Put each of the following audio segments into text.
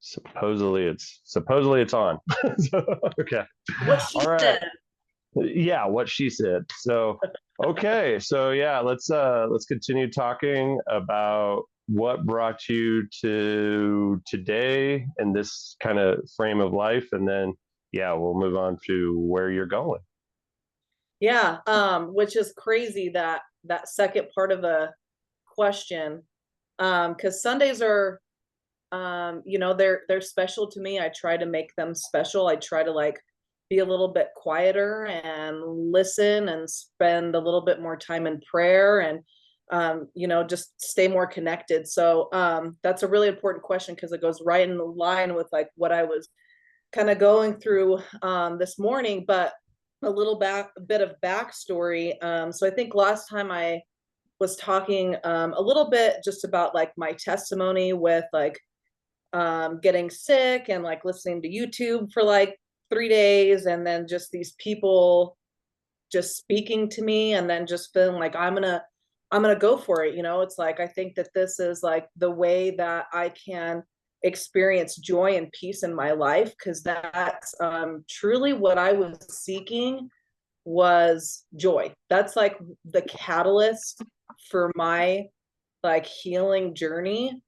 Supposedly it's on. Okay. What she All right. said. Yeah, what she said. So, okay. So yeah, let's continue talking about what brought you to today in this kind of frame of life, and then yeah, we'll move on to where you're going. Yeah, which is crazy that that second part of a question. Because Sundays are, they're special to me. I try to make them special. I try to like be a little bit quieter and listen and spend a little bit more time in prayer and just stay more connected. So that's a really important question because it goes right in line with like what I was kind of going through this morning, but a bit of backstory. So I think last time I was talking a little bit just about like my testimony with like getting sick and like listening to YouTube for like 3 days, and then just these people just speaking to me, and then just feeling like I'm gonna go for it. It's like I think that this is like the way that I can experience joy and peace in my life, because that's truly what I was seeking, was joy. That's like the catalyst for my like healing journey,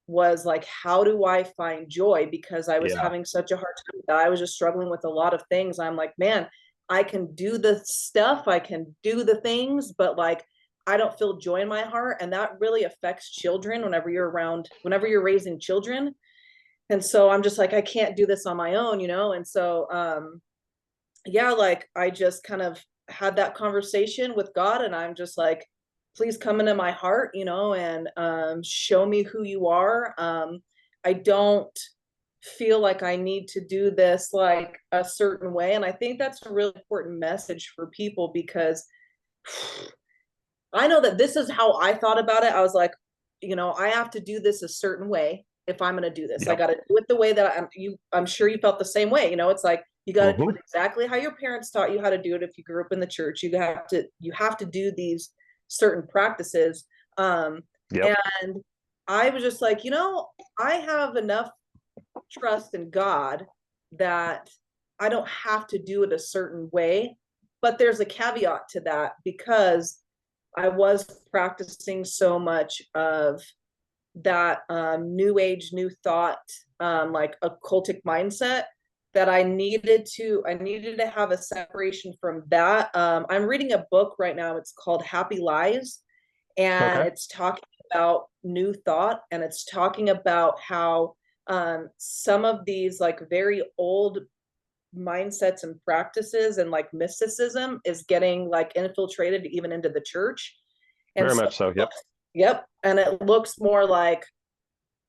was like, how do I find joy? Because I was Yeah. having such a hard time that I was just struggling with a lot of things. I'm like, man, I can do the stuff, I can do the things, but like I don't feel joy in my heart. And that really affects children whenever you're raising children. And so I'm just like, I can't do this on my own. And so yeah, like I just kind of had that conversation with God, and I'm just like, please come into my heart, and show me who you are. I don't feel like I need to do this like a certain way. And I think that's a really important message for people, because I know that this is how I thought about it. I was like, I have to do this a certain way if I'm going to do this. I Yep. got to do it the way that I'm sure you felt the same way. It's like you got to do Hmm. it exactly how your parents taught you how to do it. If you grew up in the church, you have to do these certain practices. Um, Yep. and I was just like, I have enough trust in God that I don't have to do it a certain way. But there's a caveat to that, because I was practicing so much of that new age, new thought, like occultic mindset, that I needed to have a separation from that. I'm reading a book right now. It's called Happy Lies, and Okay. it's talking about new thought, and it's talking about how some of these like very old mindsets and practices and like mysticism is getting like infiltrated even into the church. And Very so much so. Yep. yep, and it looks more like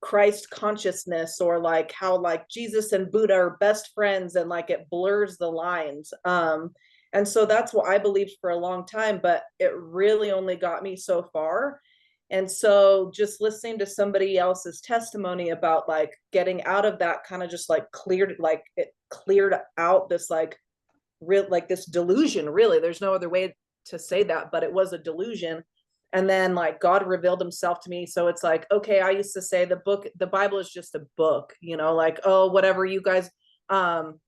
Christ consciousness, or like how like Jesus and Buddha are best friends, and like it blurs the lines. And so that's what I believed for a long time, but it really only got me so far. And so just listening to somebody else's testimony about like getting out of that, kind of just like cleared out this like real like this delusion. Really, there's no other way to say that, but it was a delusion. And then like God revealed himself to me. So it's like, okay, I used to say the Bible is just a book, like, oh, whatever, you guys um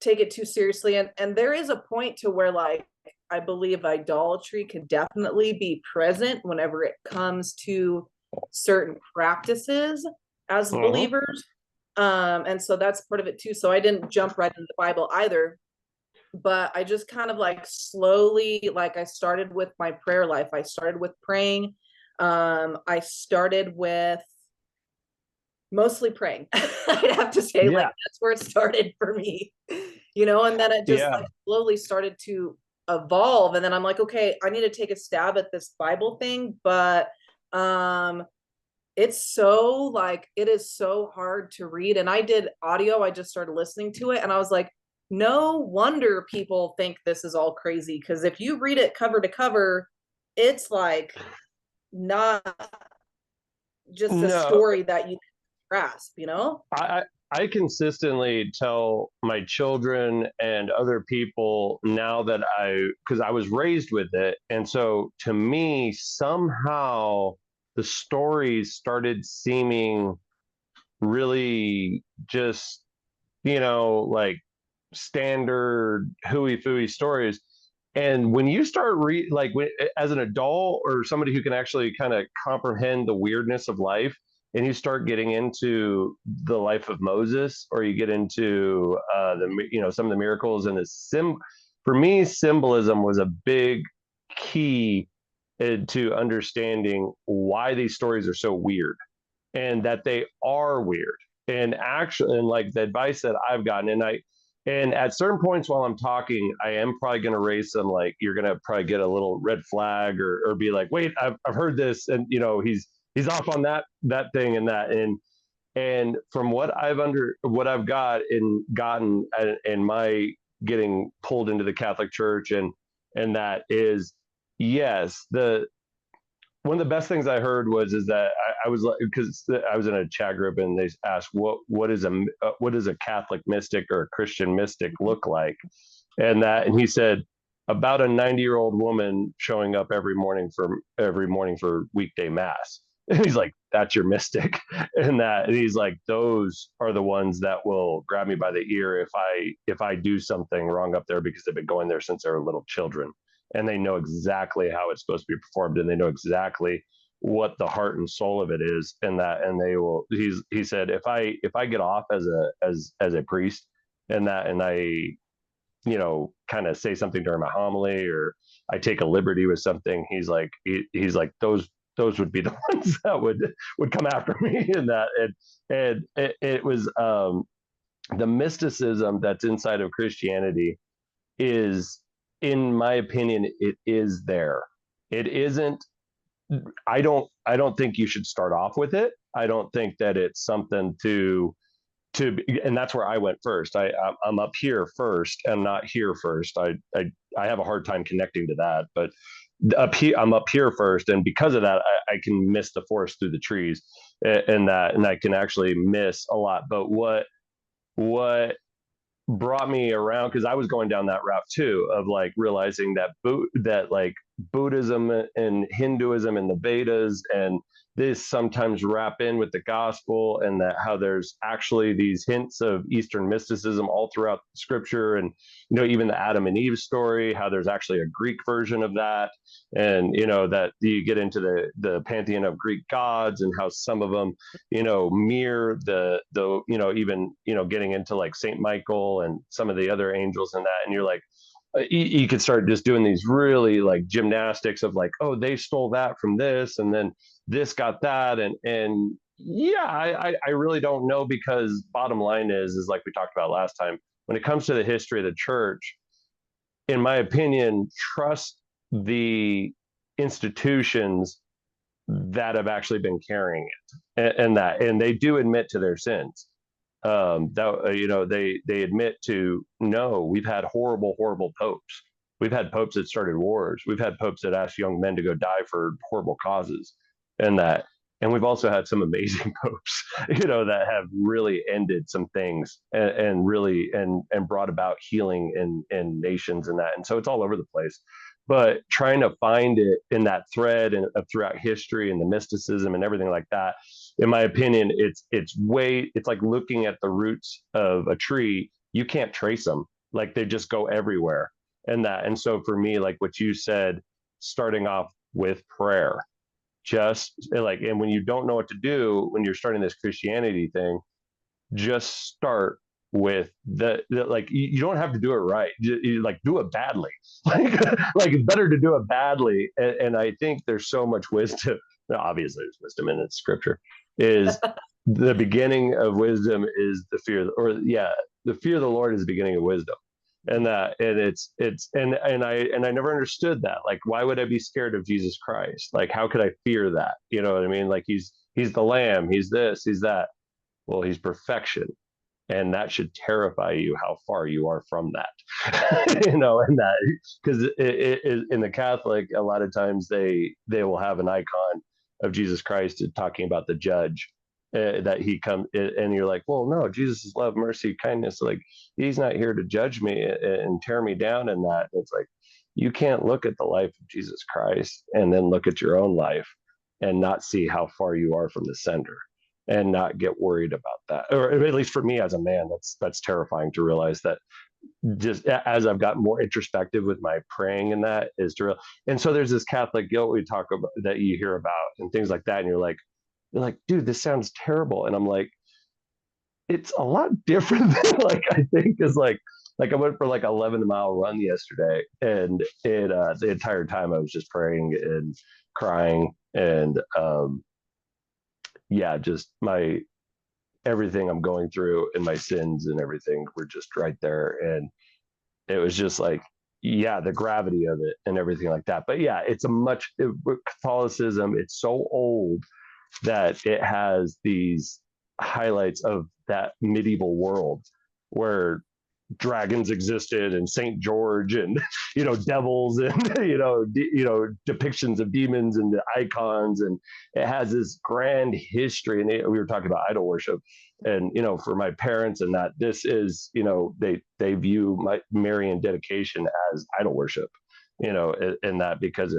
take it too seriously. And there is a point to where like I believe idolatry can definitely be present whenever it comes to certain practices as Hmm. believers. And so that's part of it too. So I didn't jump right into the Bible either, but I just kind of like slowly, like I started with my prayer life. I started with praying. I started with mostly praying. I'd have to say, like, Yeah. that's where it started for me, and then it just Yeah. like slowly started to evolve. And then I'm like, okay, I need to take a stab at this Bible thing. But um it is so hard to read. And I did audio, I just started listening to it, and I was like, no wonder people think this is all crazy, because if you read it cover to cover, it's like not just a No, story that you grasp. I I consistently tell my children and other people now that because I was raised with it, and so to me somehow the stories started seeming really just, like standard hooey fooey stories. And when you start as an adult or somebody who can actually kind of comprehend the weirdness of life, and you start getting into the life of Moses, or you get into some of the miracles and for me, symbolism was a big key to understanding why these stories are so weird, and that they are weird. And actually, and like the advice that I've gotten, and at certain points while I'm talking, I am probably going to raise some, like, you're going to probably get a little red flag, or be like, wait, I've heard this. And, he's off on that thing and that. And from what I've gotten in my getting pulled into the Catholic Church, and that is, yes, the one of the best things I heard is that I was like, because I was in a chat group, and they asked what does a Catholic mystic or a Christian mystic look like, and he said, about a 90-year-old woman showing up every morning for weekday mass. And he's like, that's your mystic. And he's like, those are the ones that will grab me by the ear if I do something wrong up there, because they've been going there since they were little children, and they know exactly how it's supposed to be performed, and they know exactly what the heart and soul of it is. And they will, he said, if I get off as a priest, and I kind of say something during my homily, or I take a liberty with something, he's like, those would be the ones that would come after me. And it was, the mysticism that's inside of Christianity is, in my opinion, it is there. It isn't. I don't think you should start off with it. I don't think that it's something and that's where I went first. I'm up here first and not here first. I have a hard time connecting to that, but I'm up here first, and because of that, I can miss the forest through the trees, and I can actually miss a lot. But what brought me around, because I was going down that route too, of like realizing that like Buddhism and Hinduism and the Vedas and this sometimes wrap in with the gospel, and that how there's actually these hints of Eastern mysticism all throughout scripture. And even the Adam and Eve story, how there's actually a Greek version of that. And that you get into the pantheon of Greek gods, and how some of them mirror the even getting into like Saint Michael and some of the other angels and that. And you're like, you could start just doing these really like gymnastics of like, oh, they stole that from this, and then this got that. And yeah, I really don't know, because bottom line is like we talked about last time, when it comes to the history of the church, in my opinion, trust the institutions that have actually been carrying it, and they do admit to their sins. They admit to, no, we've had horrible popes. We've had popes that started wars. We've had popes that asked young men to go die for horrible causes, and that. And we've also had some amazing popes, that have really ended some things, and really and brought about healing in nations and that. And so it's all over the place. But trying to find it in that thread and throughout history and the mysticism and everything like that, in my opinion, it's like looking at the roots of a tree. You can't trace them, like they just go everywhere. And so for me, like what you said, starting off with prayer, just like, and when you don't know what to do when you're starting this Christianity thing, just start with like, you don't have to do it right. You like, do it badly. Like it's better to do it badly. And I think there's so much wisdom. Obviously there's wisdom in it. Scripture is the beginning of wisdom is the fear, the fear of the Lord is the beginning of wisdom. And I never understood that. Like, why would I be scared of Jesus Christ? Like, how could I fear that? You know what I mean? Like, he's the lamb, he's this, he's that. Well, he's perfection, and that should terrify you how far you are from that. And that, because in the Catholic, a lot of times they will have an icon of Jesus Christ talking about the judge, that he come, and you're like, well, no, Jesus is love, mercy, kindness. Like, he's not here to judge me and tear me down. And that, it's like, you can't look at the life of Jesus Christ and then look at your own life and not see how far you are from the center. and not get worried about that. Or at least for me as a man, that's terrifying to realize that just as I've gotten more introspective with my praying and that is to real. And so there's this Catholic guilt we talk about that you hear about and things like that. And you're like, dude, this sounds terrible. And I'm like, it's a lot different than like I think is like I went for like 11-mile run yesterday, and the entire time I was just praying and crying, and yeah, just my everything I'm going through and my sins and everything were just right there, and it was just like, yeah, the gravity of it and everything like that. But yeah, it's a Catholicism. It's so old that it has these highlights of that medieval world where dragons existed and Saint George and devils and depictions of demons and the icons, and it has this grand history. And we were talking about idol worship, and for my parents and that, this is they view my Marian dedication as idol worship, and that because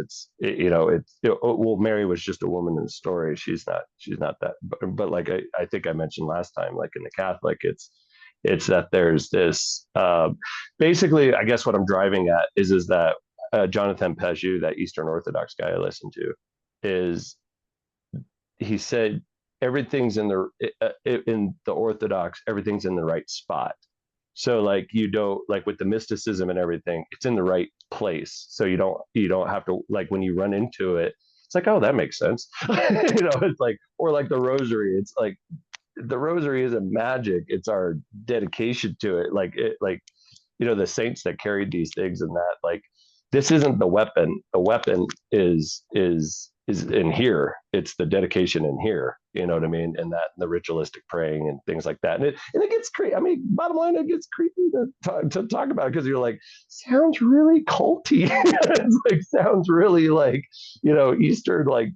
well, Mary was just a woman in the story. She's not that, but like I think I mentioned last time, like in the Catholic, it's that there's this basically, I guess what I'm driving at is that Jonathan Paju, that Eastern Orthodox guy I listened to, is he said everything's in the Orthodox, everything's in the right spot. So like like with the mysticism and everything, it's in the right place. So you don't have to, like, when you run into it, it's like, oh, that makes sense. It's like, or like the rosary, it's like the rosary isn't magic, it's our dedication to it. The saints that carried these things, and that, like, this isn't the weapon. The weapon is in here. It's the dedication in here, you know what I mean? And that the ritualistic praying and things like that. And it gets creepy. I mean, bottom line, it gets creepy to talk about it, because you're like, sounds really culty. It's like, sounds really like, Eastern, like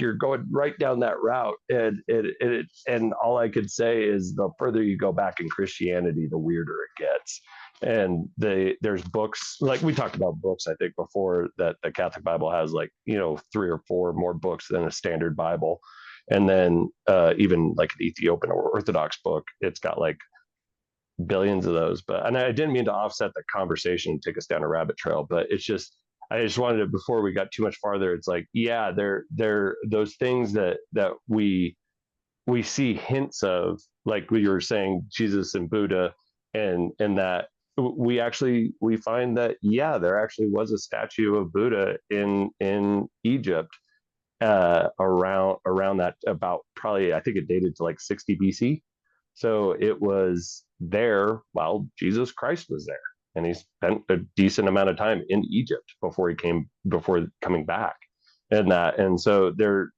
you're going right down that route. And all I could say is, the further you go back in Christianity, the weirder it gets. And there's books, like we talked about books, I think, before, that the Catholic Bible has, like, 3 or 4 more books than a standard Bible. And then even like an Ethiopian or Orthodox book, it's got like billions of those. And I didn't mean to offset the conversation and take us down a rabbit trail, but I just wanted to, before we got too much farther, it's like, yeah, they're those things that we see hints of, like we were saying, Jesus and Buddha, and that we find that, yeah, there actually was a statue of Buddha in Egypt, around that, about, probably, I think it dated to like 60 BC. So it was there while Jesus Christ was there, and he spent a decent amount of time in Egypt before coming back, and so there,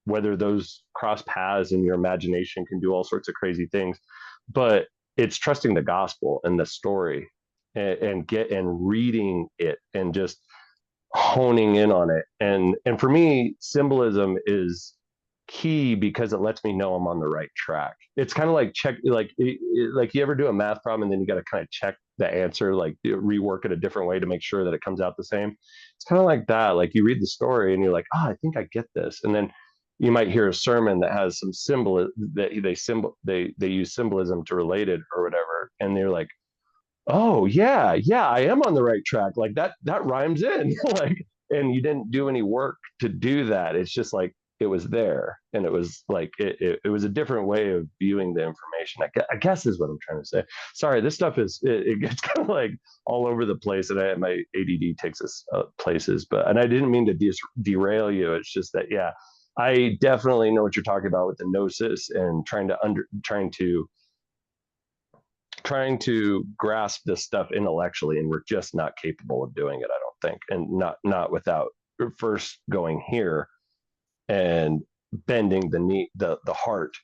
whether those cross paths in your imagination can do all sorts of crazy things, but it's trusting the gospel and the story, and reading it and just honing in on it. And for me, symbolism is key because it lets me know I'm on the right track. It's kind of like like you ever do a math problem and then you got to kind of check the answer, like rework it a different way to make sure that it comes out the same. It's kind of like that. Like, you read the story and you're like, oh, I think I get this. And then you might hear a sermon that has some symbol that they use symbolism to relate it or whatever. And they're like, oh yeah, I am on the right track. Like that rhymes in. Like, and you didn't do any work to do that. It's just like, it was there, and it was like it was a different way of viewing the information. I guess is what I'm trying to say. Sorry, this stuff it gets kind of like all over the place, and my ADD takes us places. And I didn't mean to derail you. It's just that, yeah, I definitely know what you're talking about with the gnosis and trying to grasp this stuff intellectually, and we're just not capable of doing it, I don't think, and not without first going here and bending the heart,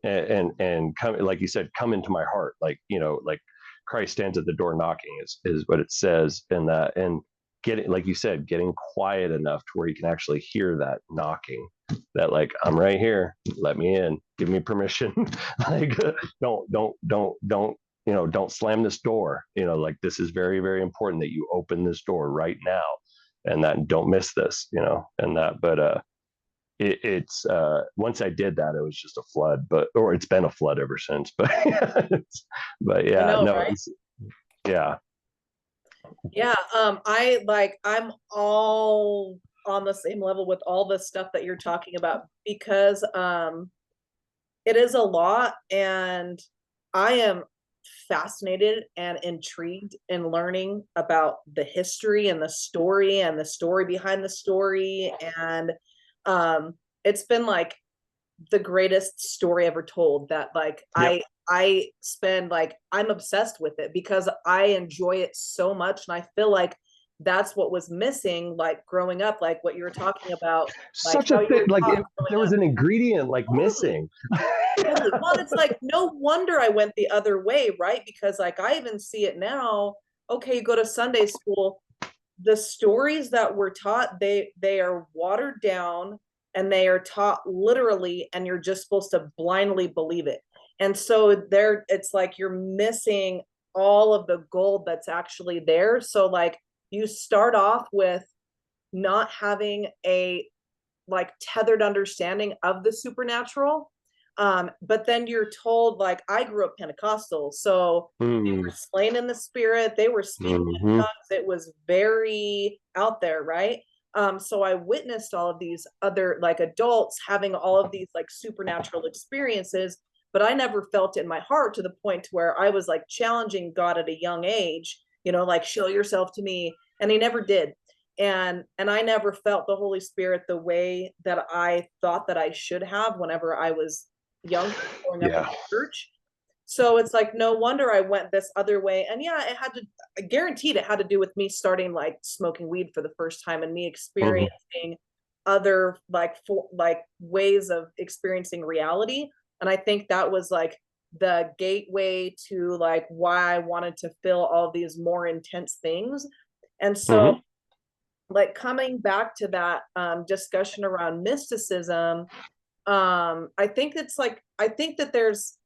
and come, like you said, come into my heart, like, like Christ stands at the door knocking is what it says. And getting, like you said, getting quiet enough to where you can actually hear that knocking, that, like, I'm right here, let me in, give me permission. Like, don't slam this door, like, this is very, very important that you open this door right now, and that don't miss this, and that. But it's once I did that, it was just a flood, or it's been a flood ever since. But but I yeah, know, no, right? yeah. Yeah, I'm all on the same level with all the stuff that you're talking about because it is a lot, and I am fascinated and intrigued in learning about the history and the story behind the story. And um, it's been like the greatest story ever told that like Yep. I spend like I'm obsessed with it because I enjoy it so much, and I feel like that's what was missing like growing up, like what you were talking about, like Such a how you thing. were Like taught there growing was up. an ingredient like Totally. missing. Totally. Well, it's like no wonder I went the other way, right? Because like I even see it now. Okay, you go to Sunday school, the stories that were taught, they are watered down and they are taught literally, and you're just supposed to blindly believe it. And so there it's like you're missing all of the gold that's actually there. So like you start off with not having a like tethered understanding of the supernatural. But then you're told, like, I grew up Pentecostal, so they Mm, were slain in the spirit, they were speaking in hmm. tongues, it was very out there, right? So I witnessed all of these other like adults having all of these like supernatural experiences, but I never felt it in my heart to the point to where I was like challenging God at a young age, like show yourself to me, and he never did. And I never felt the Holy Spirit the way that I thought that I should have whenever I was young, growing up in Yeah. the church. So it's like no wonder I went this other way. And yeah, it had to, guaranteed it had to do with me starting like smoking weed for the first time and me Hmm. experiencing other like like ways of experiencing reality. And I think that was like the gateway to like why I wanted to feel all these more intense things. And so Hmm. like coming back to that discussion around mysticism, I think it's like I think that there's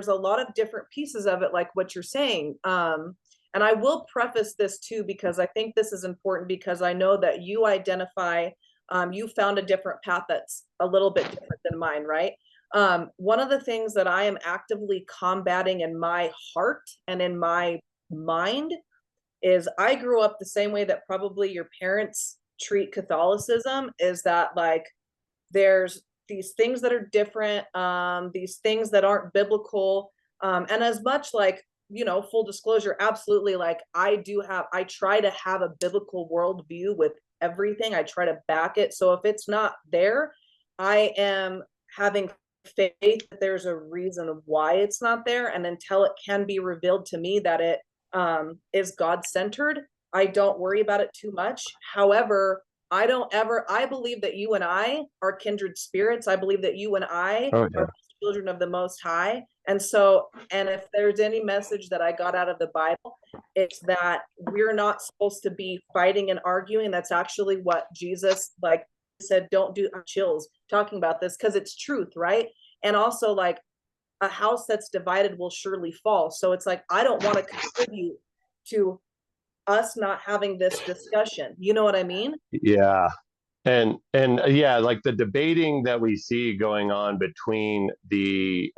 a lot of different pieces of it, like what you're saying. And I will preface this too because I think this is important because I know that you identify, you found a different path that's a little bit different than mine, right? One of the things that I am actively combating in my heart and in my mind is I grew up the same way that probably your parents treat Catholicism, is that like there's these things that are different, these things that aren't biblical. And as much like, full disclosure, absolutely, like I try to have a biblical worldview with everything. I try to back it. So if it's not there, I am having faith that there's a reason why it's not there. And until it can be revealed to me that it is God centered, I don't worry about it too much. However, I believe that you and I are kindred spirits. I believe that you and I Oh are yeah. children of the Most High. And so, and if there's any message that I got out of the Bible, it's that we're not supposed to be fighting and arguing. That's actually what Jesus like said, don't do chills talking about this because it's truth, right? And also like a house that's divided will surely fall. So it's like I don't want to contribute to us not having this discussion. You know what I mean? Yeah. And yeah, like the debating that we see going on between the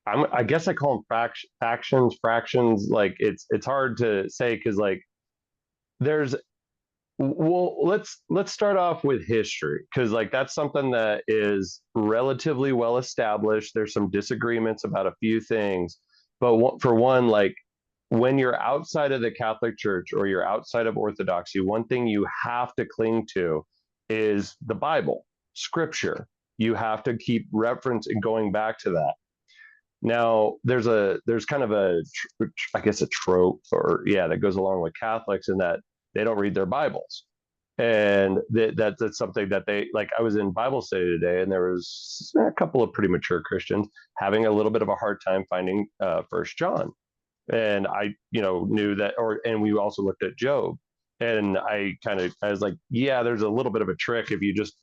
I guess I call them factions, fractions. Like it's hard to say because like there's well, let's start off with history because like that's something that is relatively well established. There's some disagreements about a few things, but for one, like when you're outside of the Catholic Church or you're outside of Orthodoxy, one thing you have to cling to is the Bible, Scripture. You have to keep reference and going back to that. Now, there's kind of I guess a trope, or yeah, that goes along with Catholics in that they don't read their Bibles, and that's something that they like. I was in Bible study today, and there was a couple of pretty mature Christians having a little bit of a hard time finding First John, and I knew that, and we also looked at Job, and I was like, yeah, there's a little bit of a trick if you just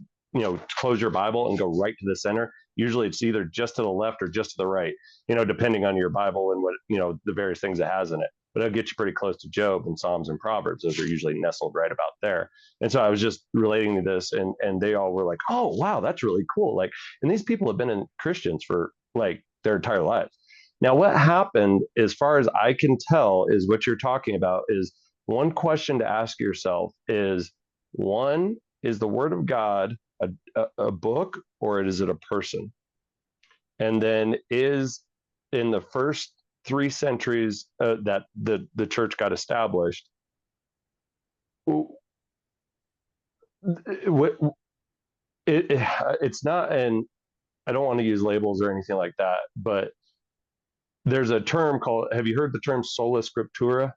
close your Bible and go right to the center. Usually it's either just to the left or just to the right, depending on your Bible and what the various things it has in it. but it'll get you pretty close to Job and Psalms and Proverbs. Those are usually nestled right about there. And so I was just relating to this, and they all were like, "Oh, wow, that's really cool!" Like, and these people have been in Christians for like their entire lives. Now, what happened, as far as I can tell, is what you're talking about is one question to ask yourself is one, is the Word of God a book or is it a person? And then is in the first 3 centuries that the church got established, it, it's not, and I don't want to use labels or anything like that, but there's a term called, have you heard the term sola scriptura?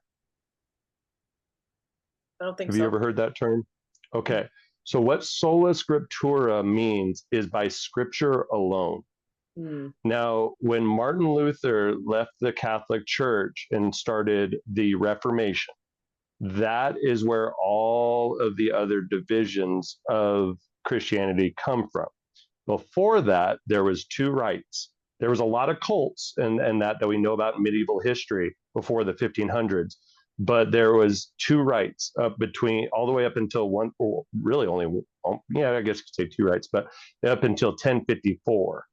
I don't think Have you so. ever heard that term? Okay. So what sola scriptura means is by scripture alone. Now, when Martin Luther left the Catholic Church and started the Reformation, that is where all of the other divisions of Christianity come from. Before that, there was two rights. There was a lot of cults and that we know about in medieval history before the 1500s, but there was two rights up between all the way up until one, well, really only, yeah, I guess you could say two rights, but up until 1054.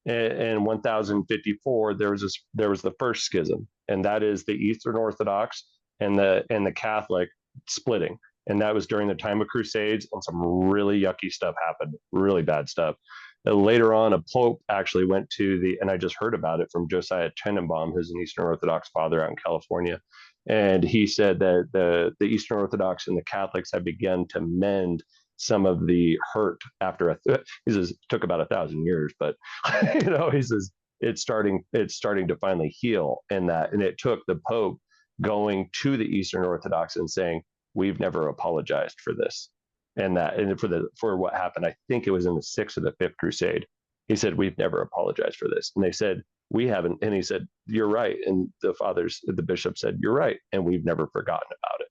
In 1054, there was the first schism, and that is the Eastern Orthodox and the Catholic splitting, and that was during the time of Crusades, and some really yucky stuff happened, really bad stuff. Later on, a pope actually went to and I just heard about it from Josiah Tenenbaum, who's an Eastern Orthodox father out in California, and he said that the Eastern Orthodox and the Catholics have begun to mend some of the hurt after he says it took about 1,000 years, but he says it's starting to finally heal, and it took the Pope going to the Eastern Orthodox and saying, we've never apologized for this, and for what happened. I think it was in the sixth or the fifth crusade. He said, we've never apologized for this, and they said, we haven't. And he said, you're right. And the bishop said, you're right, and we've never forgotten about it.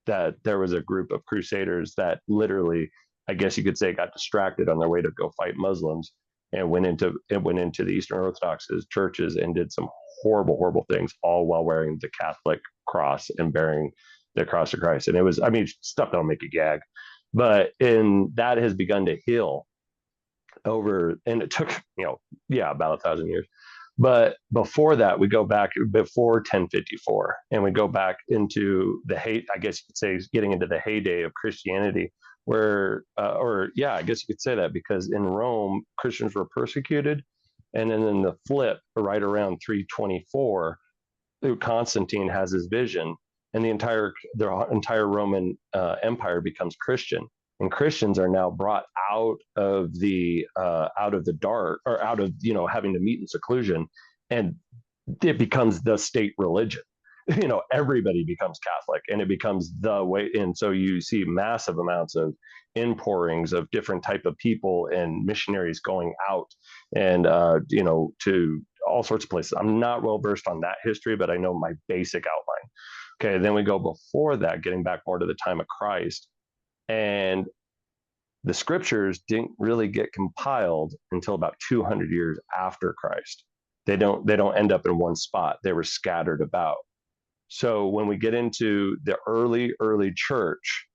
That there was a group of crusaders that literally, I guess you could say, got distracted on their way to go fight Muslims and went into the Eastern Orthodox churches and did some horrible, horrible things, all while wearing the Catholic cross and bearing the cross of Christ. And it was, I mean, stuff that'll make you gag. But that has begun to heal over, and it took, about 1,000 years. But before that, we go back before 1054, and we go back into I guess you could say, getting into the heyday of Christianity, where, I guess you could say that, because in Rome, Christians were persecuted. And then in the flip, right around 324, Constantine has his vision, and the entire Roman Empire becomes Christian, and Christians are now brought out of the dark, or out of having to meet in seclusion, and it becomes the state religion. Everybody becomes Catholic, and it becomes the way. And so you see massive amounts of inpourings of different type of people and missionaries going out, and to all sorts of places. I'm not well versed on that history, but I know my basic outline. Okay, then we go before that, getting back more to the time of Christ, and the scriptures didn't really get compiled until about 200 years after Christ. They don't end up in one spot. They were scattered about. So when we get into the early church,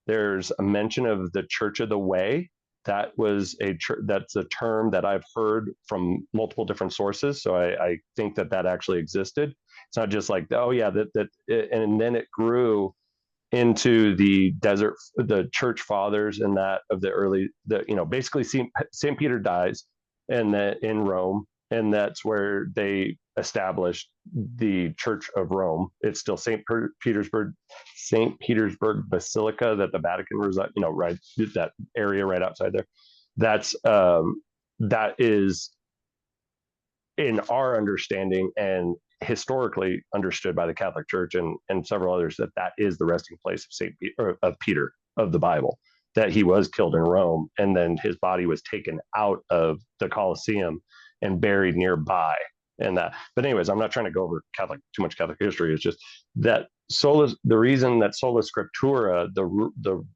there's a mention of the Church of the Way. That's a term that I've heard from multiple different sources. So I think that actually existed. It's not just like, oh yeah, and then it grew into the church fathers, and that of the early, basically St. Peter dies in Rome, and that's where they established the Church of Rome. It's still St. Petersburg Basilica that the Vatican resides, right, that area right outside there. That is, in our understanding and historically understood by the Catholic Church and several others, that is the resting place of Peter of the Bible, that he was killed in Rome, and then his body was taken out of the Colosseum and buried nearby. But anyways, I'm not trying to go over too much Catholic history. It's just that the reason that sola scriptura,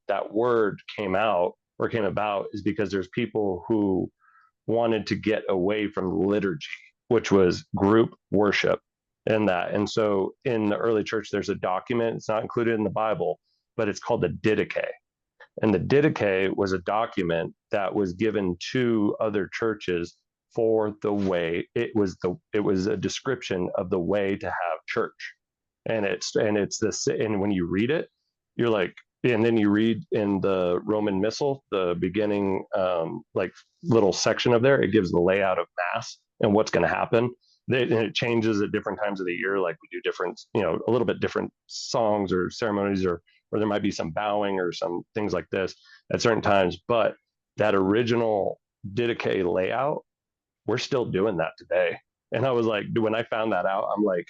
that word came about, is because there's people who wanted to get away from liturgy, which was group worship, And so in the early church, there's a document. It's not included in the Bible, but it's called the Didache. And the Didache was a document that was given to other churches for the way it was a description of the way to have church. And it's this, and when you read it, you're like, and then you read in the Roman Missal, the beginning like little section of there, it gives the layout of mass and what's going to happen. And it changes at different times of the year. Like we do different, a little bit different songs or ceremonies, or there might be some bowing or some things like this at certain times. But that original Didache layout, we're still doing that today. And I was like, when I found that out, I'm like,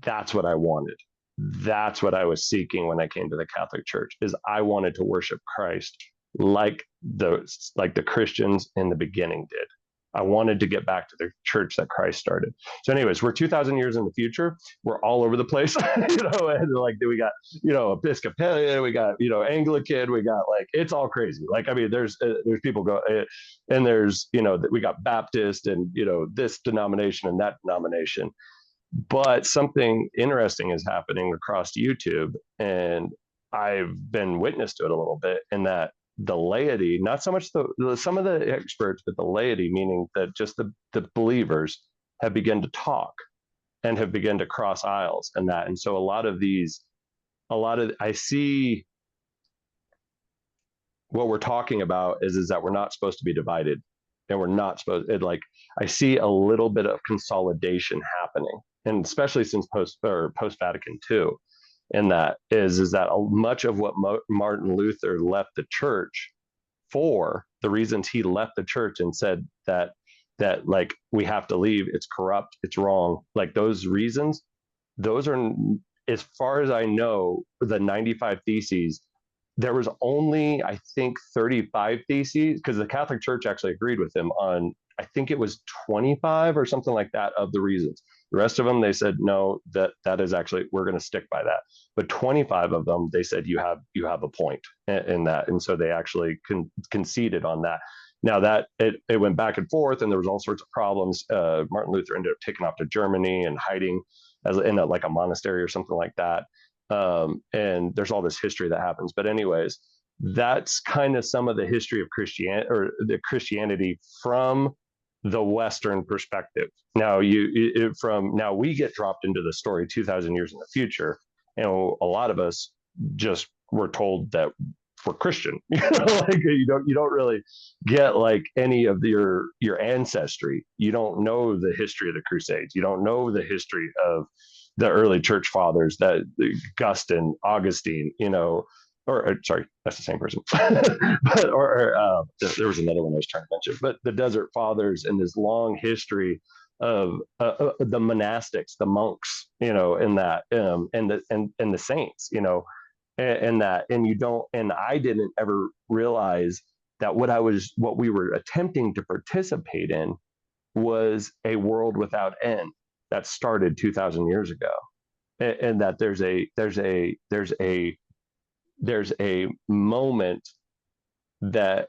that's what I wanted. That's what I was seeking when I came to the Catholic Church, is I wanted to worship Christ like the Christians in the beginning did. I wanted to get back to the church that Christ started. So, anyways, we're 2,000 years in the future. We're all over the place, and like we got, Episcopalian, we got, Anglican, we got like, it's all crazy. Like, I mean, there's people go, and there's, we got Baptist and, this denomination and that denomination. But something interesting is happening across YouTube, and I've been witness to it a little bit, in that the laity, not so much some of the experts, but the laity, meaning that just the believers, have begun to talk and have begun to cross aisles and that. And so I see what we're talking about is that we're not supposed to be divided, and we're not supposed it, like, I see a little bit of consolidation happening, and especially since post Vatican II. And that is that much of what Martin Luther left the church for, the reasons he left the church and said that like, we have to leave, it's corrupt, it's wrong, like those reasons, those are, as far as I know, the 95 theses, there was only, I think, 35 theses, because the Catholic Church actually agreed with him on, I think it was 25 or something like that, of the reasons. The rest of them, they said, no, that is actually, we're going to stick by that. But 25 of them, they said, you have a point in that. And so they actually conceded on that. Now that it went back and forth, and there was all sorts of problems. Martin Luther ended up taking off to Germany and hiding as in like a monastery or something like that. And there's all this history that happens. But anyways, that's kind of some of the history of Christianity, or the Christianity from the Western perspective. Now we get dropped into the story 2,000 years in the future, and a lot of us just were told that we're Christian. Like you don't really get like any of your ancestry. You don't know the history of the Crusades. You don't know the history of the early church fathers, that Augustine, or sorry, that's the same person. But there was another one I was trying to mention, but the Desert Fathers, and this long history of the monastics, the monks, in that, and the saints, and that, and you don't, and I didn't ever realize that what we were attempting to participate in was a world without end that started 2,000 years ago, and that there's a moment that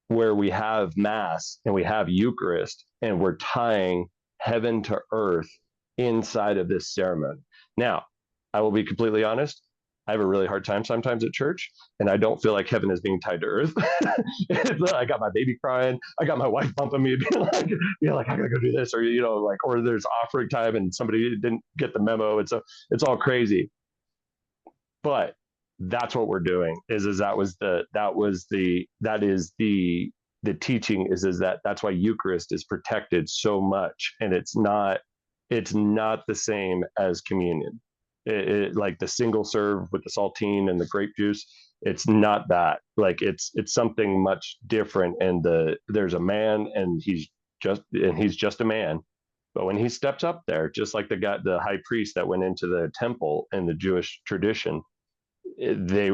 where we have mass and we have Eucharist, and we're tying heaven to earth inside of this ceremony. Now, I will be completely honest, I have a really hard time sometimes at church, and I don't feel like heaven is being tied to earth. I got my baby crying. I got my wife bumping me, being like, I gotta go do this, or or there's offering time and somebody didn't get the memo, and so it's all crazy. But that's what we're doing. That is the teaching, is that that's why Eucharist is protected so much, and it's not the same as communion. Like the single serve with the saltine and the grape juice, it's not that. Like it's something much different. And there's a man, and he's just a man. But when he steps up there, just like the high priest that went into the temple in the Jewish tradition, they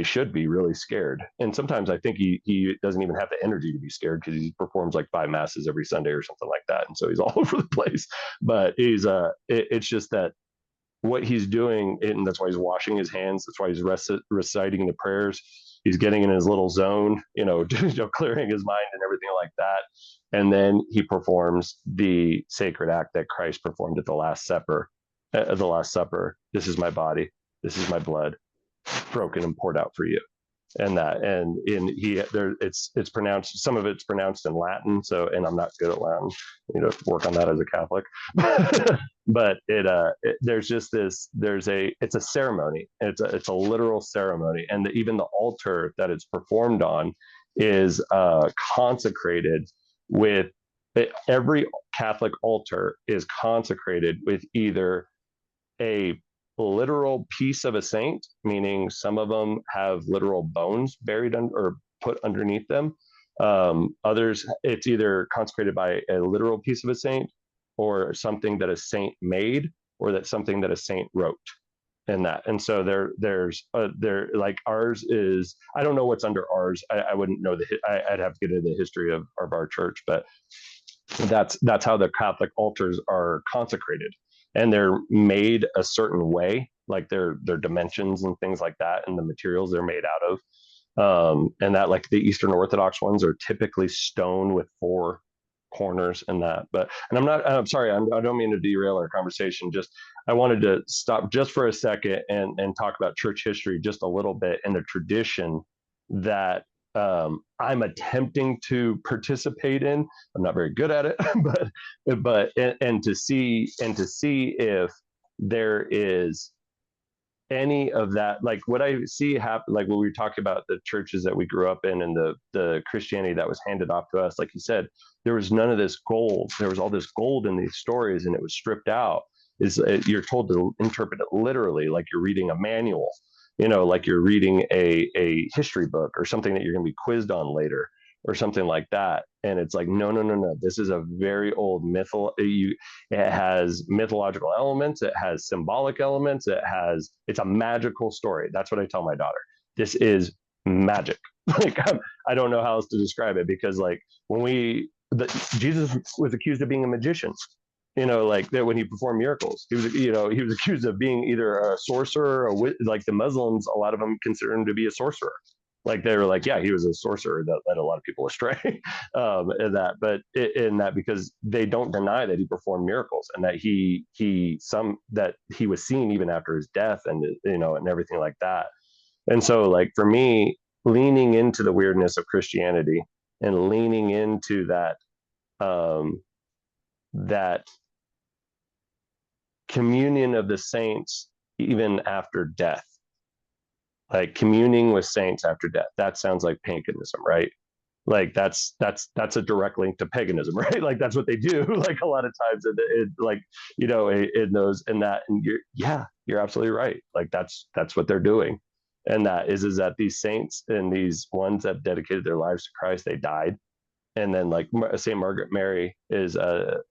should be really scared. And sometimes I think he doesn't even have the energy to be scared, because he performs like 5 masses every Sunday or something like that, and so he's all over the place. But it's just that what he's doing, and that's why he's washing his hands, that's why he's reciting the prayers, he's getting in his little zone, clearing his mind and everything like that. And then he performs the sacred act that Christ performed at the Last Supper. This is my body. This is my blood, broken and poured out for you. And that, and in he there, it's pronounced. Some of it's pronounced in Latin. So, and I'm not good at Latin. Work on that as a Catholic. But there's just this. It's a ceremony. It's a literal ceremony, and even the altar that it's performed on is consecrated with. Every Catholic altar is consecrated with either a literal piece of a saint, meaning some of them have literal bones buried or put underneath them. Others, it's either consecrated by a literal piece of a saint or something that a saint made or that something that a saint wrote. And so there's like ours is, I don't know what's under ours. I wouldn't know I'd have to get into the history of our church, but that's how the Catholic altars are consecrated, and they're made a certain way, like their dimensions and things like that, and the materials they're made out of. And that, like the Eastern Orthodox ones, are typically stone with 4 corners and that. I'm sorry, I don't mean to derail our conversation. Just I wanted to stop just for a second and talk about church history just a little bit, and the tradition that I'm attempting to participate in. I'm not very good at it, but and to see if there is any of that, like what I see happen, like when we were talking about the churches that we grew up in and the Christianity that was handed off to us, like you said, there was none of this gold. There was all this gold in these stories, and it was stripped out. You're told to interpret it literally, like you're reading a manual, like you're reading a history book or something that you're going to be quizzed on later or something like that. And it's like, no. This is a very old it has mythological elements. It has symbolic elements. It's a magical story. That's what I tell my daughter. This is magic. Like, I don't know how else to describe it, because like Jesus was accused of being a magician. Like that when he performed miracles, he was accused of being either a sorcerer or like the Muslims, a lot of them consider him to be a sorcerer. Like they were like, yeah, he was a sorcerer that led a lot of people astray. In that, because they don't deny that he performed miracles, and that he was seen even after his death, and and everything like that. And so, like for me, leaning into the weirdness of Christianity and leaning into that communion of the saints even after death, like communing with saints after death, that sounds like paganism, right? Like that's a direct link to paganism, right? Like that's what they do like a lot of times, like in those and that. And you're absolutely right. Like that's what they're doing. And that is that these saints and these ones that dedicated their lives to Christ, they died. And then like St. Margaret Mary is the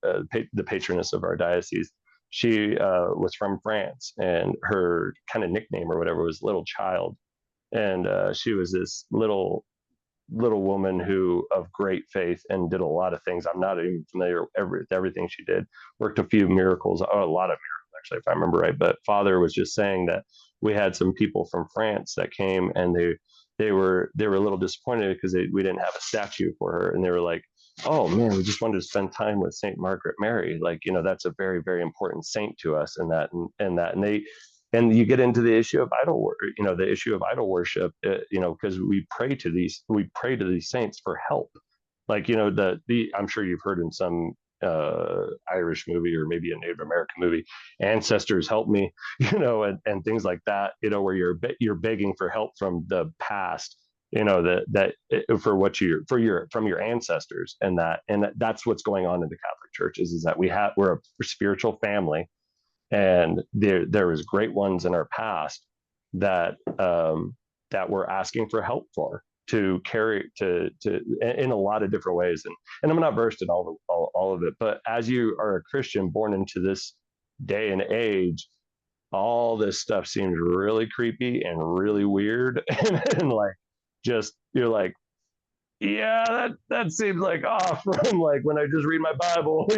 patroness of our diocese. She was from France, and her kind of nickname or whatever was Little Child. And she was this little woman who of great faith and did a lot of things. I'm not even familiar with everything she did. Worked a few miracles, a lot of miracles actually, if I remember right. But Father was just saying that we had some people from France that came, and they were a little disappointed because we didn't have a statue for her, and they were like, oh man, we just wanted to spend time with Saint Margaret Mary. Like, that's a very, very important saint to us, and you get into the issue of idol worship, the issue of idol worship, because we pray to these saints for help. Like, I'm sure you've heard in some Irish movie or maybe a Native American movie, ancestors help me, and things like that, where you're begging for help from the past, that for what from your ancestors, and that's what's going on in the Catholic Church is that we're a spiritual family, and there is great ones in our past that we're asking for help for, to carry to in a lot of different ways, and I'm not versed in all of it, but as you are a Christian born into this day and age, all this stuff seems really creepy and really weird, and like just you're like, yeah, that seems like off from like when I just read my Bible,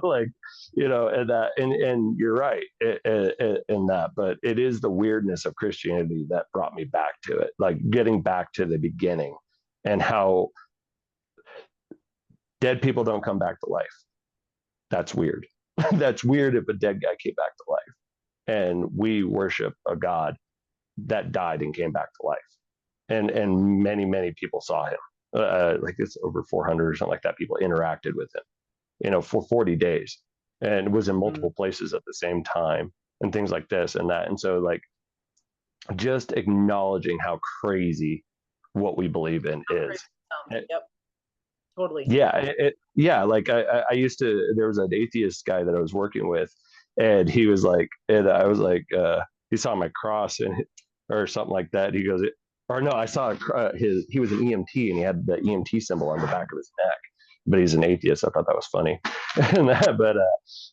like, and and you're right in that, but it is the weirdness of Christianity that brought me back to it, like getting back to the beginning and how dead people don't come back to life. That's weird. That's weird if a dead guy came back to life. And we worship a God that died and came back to life. And many people saw him. Like it's over 400 or something like that. People interacted with him, for 40 days, and was in multiple places at the same time, and things like this and that. And so, like, just acknowledging how crazy what we believe in is. Yep, totally. Yeah. Like I used to. There was an atheist guy that I was working with, and he was like, and I was like, he saw my cross and or something like that. He goes, or no, I saw he was an EMT and he had the EMT symbol on the back of his neck, but he's an atheist. I thought that was funny, and that, but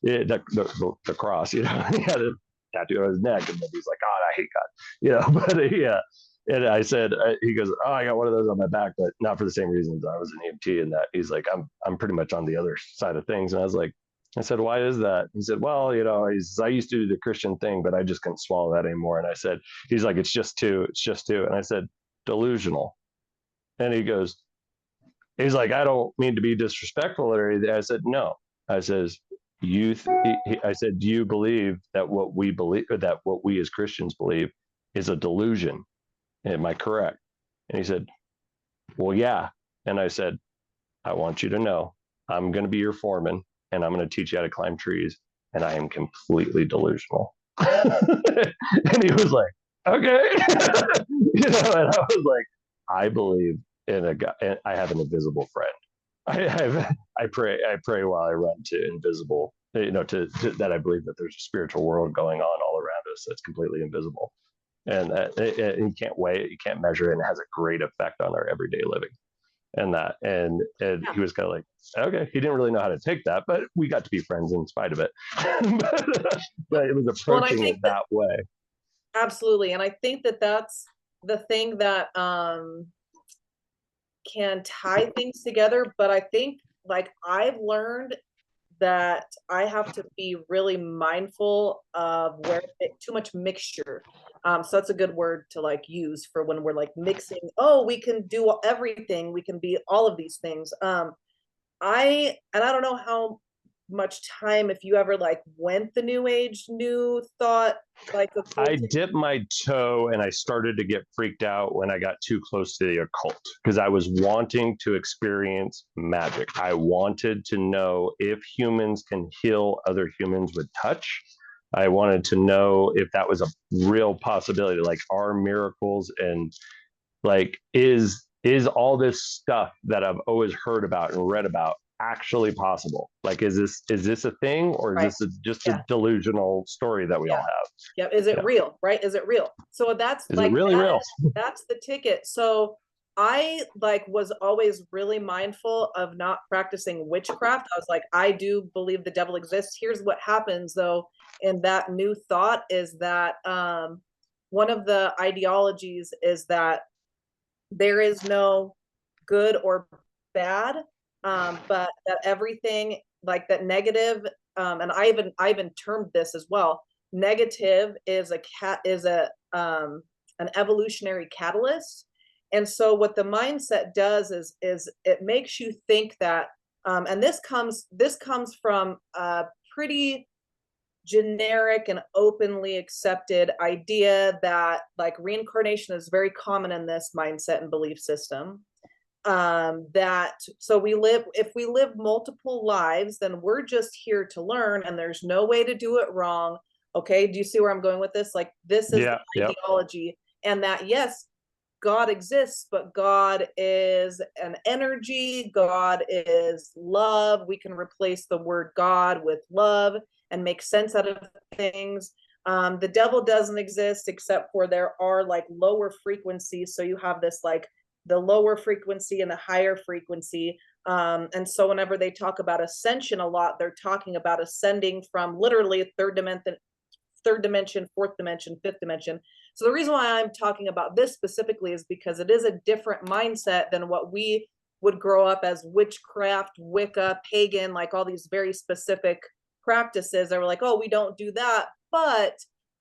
the cross, he had a tattoo on his neck, and then he's like, God, I hate God, but yeah. And I said, he goes, oh, I got one of those on my back, but not for the same reasons. I was an EMT, and that he's like, I'm pretty much on the other side of things. And I said, why is that? He said, well, I used to do the Christian thing, but I just couldn't swallow that anymore. And I said, he's like, it's just two. And I said, delusional. And he's like, I don't mean to be disrespectful or anything. I said, no. I says, I said, do you believe that what we as Christians believe is a delusion? Am I correct? And he said, well, yeah. And I said, I want you to know I'm going to be your foreman and I'm going to teach you how to climb trees. And I am completely delusional. And he was like, okay. And I was like, I believe in a God. I have an invisible friend. I pray while I run to invisible, to that I believe that there's a spiritual world going on all around us that's completely invisible. And you can't weigh it, you can't measure it, and it has a great effect on our everyday living. And Yeah. he was kind of like, okay, he didn't really know how to take that, but we got to be friends in spite of it. But it was approaching it that way. Absolutely, and I think that that's the thing that can tie things together. But I think, like, I've learned that I have to be really mindful of where too much mixture. So that's a good word to like use for when we're like mixing. Oh, we can do everything. We can be all of these things. I don't know how much time, if you ever like went the new thought, like I dipped my toe and I started to get freaked out when I got too close to the occult because I was wanting to experience magic. I wanted to know if humans can heal other humans with touch. I wanted to know if that was a real possibility, like are miracles and like is all this stuff that I've always heard about and read about actually possible? Like, is this a thing, or is this just a delusional story that we all have? Yep. Is it real? Right? Is it real? So that's is like, it really real? That's the ticket. So I like was always really mindful of not practicing witchcraft. I was like, I do believe the devil exists. Here's what happens though, in that new thought is that one of the ideologies is that there is no good or bad, but that everything like that negative, and I even termed this as well. Negative is an evolutionary catalyst, and so what the mindset does is it makes you think that, and this comes from a pretty generic and openly accepted idea that like reincarnation is very common in this mindset and belief system, that so if we live multiple lives, then we're just here to learn and there's no way to do it wrong. Okay, do you see where I'm going with this? Like, this is the ideology. And that, yes, God exists, but God is an energy. God is love. We can replace the word God with love and make sense out of things. The devil doesn't exist, except for there are like lower frequencies. So you have this like the lower frequency and the higher frequency. And so whenever they talk about ascension a lot, they're talking about ascending from literally third dimension, fourth dimension, fifth dimension. So the reason why I'm talking about this specifically is because it is a different mindset than what we would grow up as witchcraft, Wicca, pagan, like all these very specific practices. They were like, oh, we don't do that, but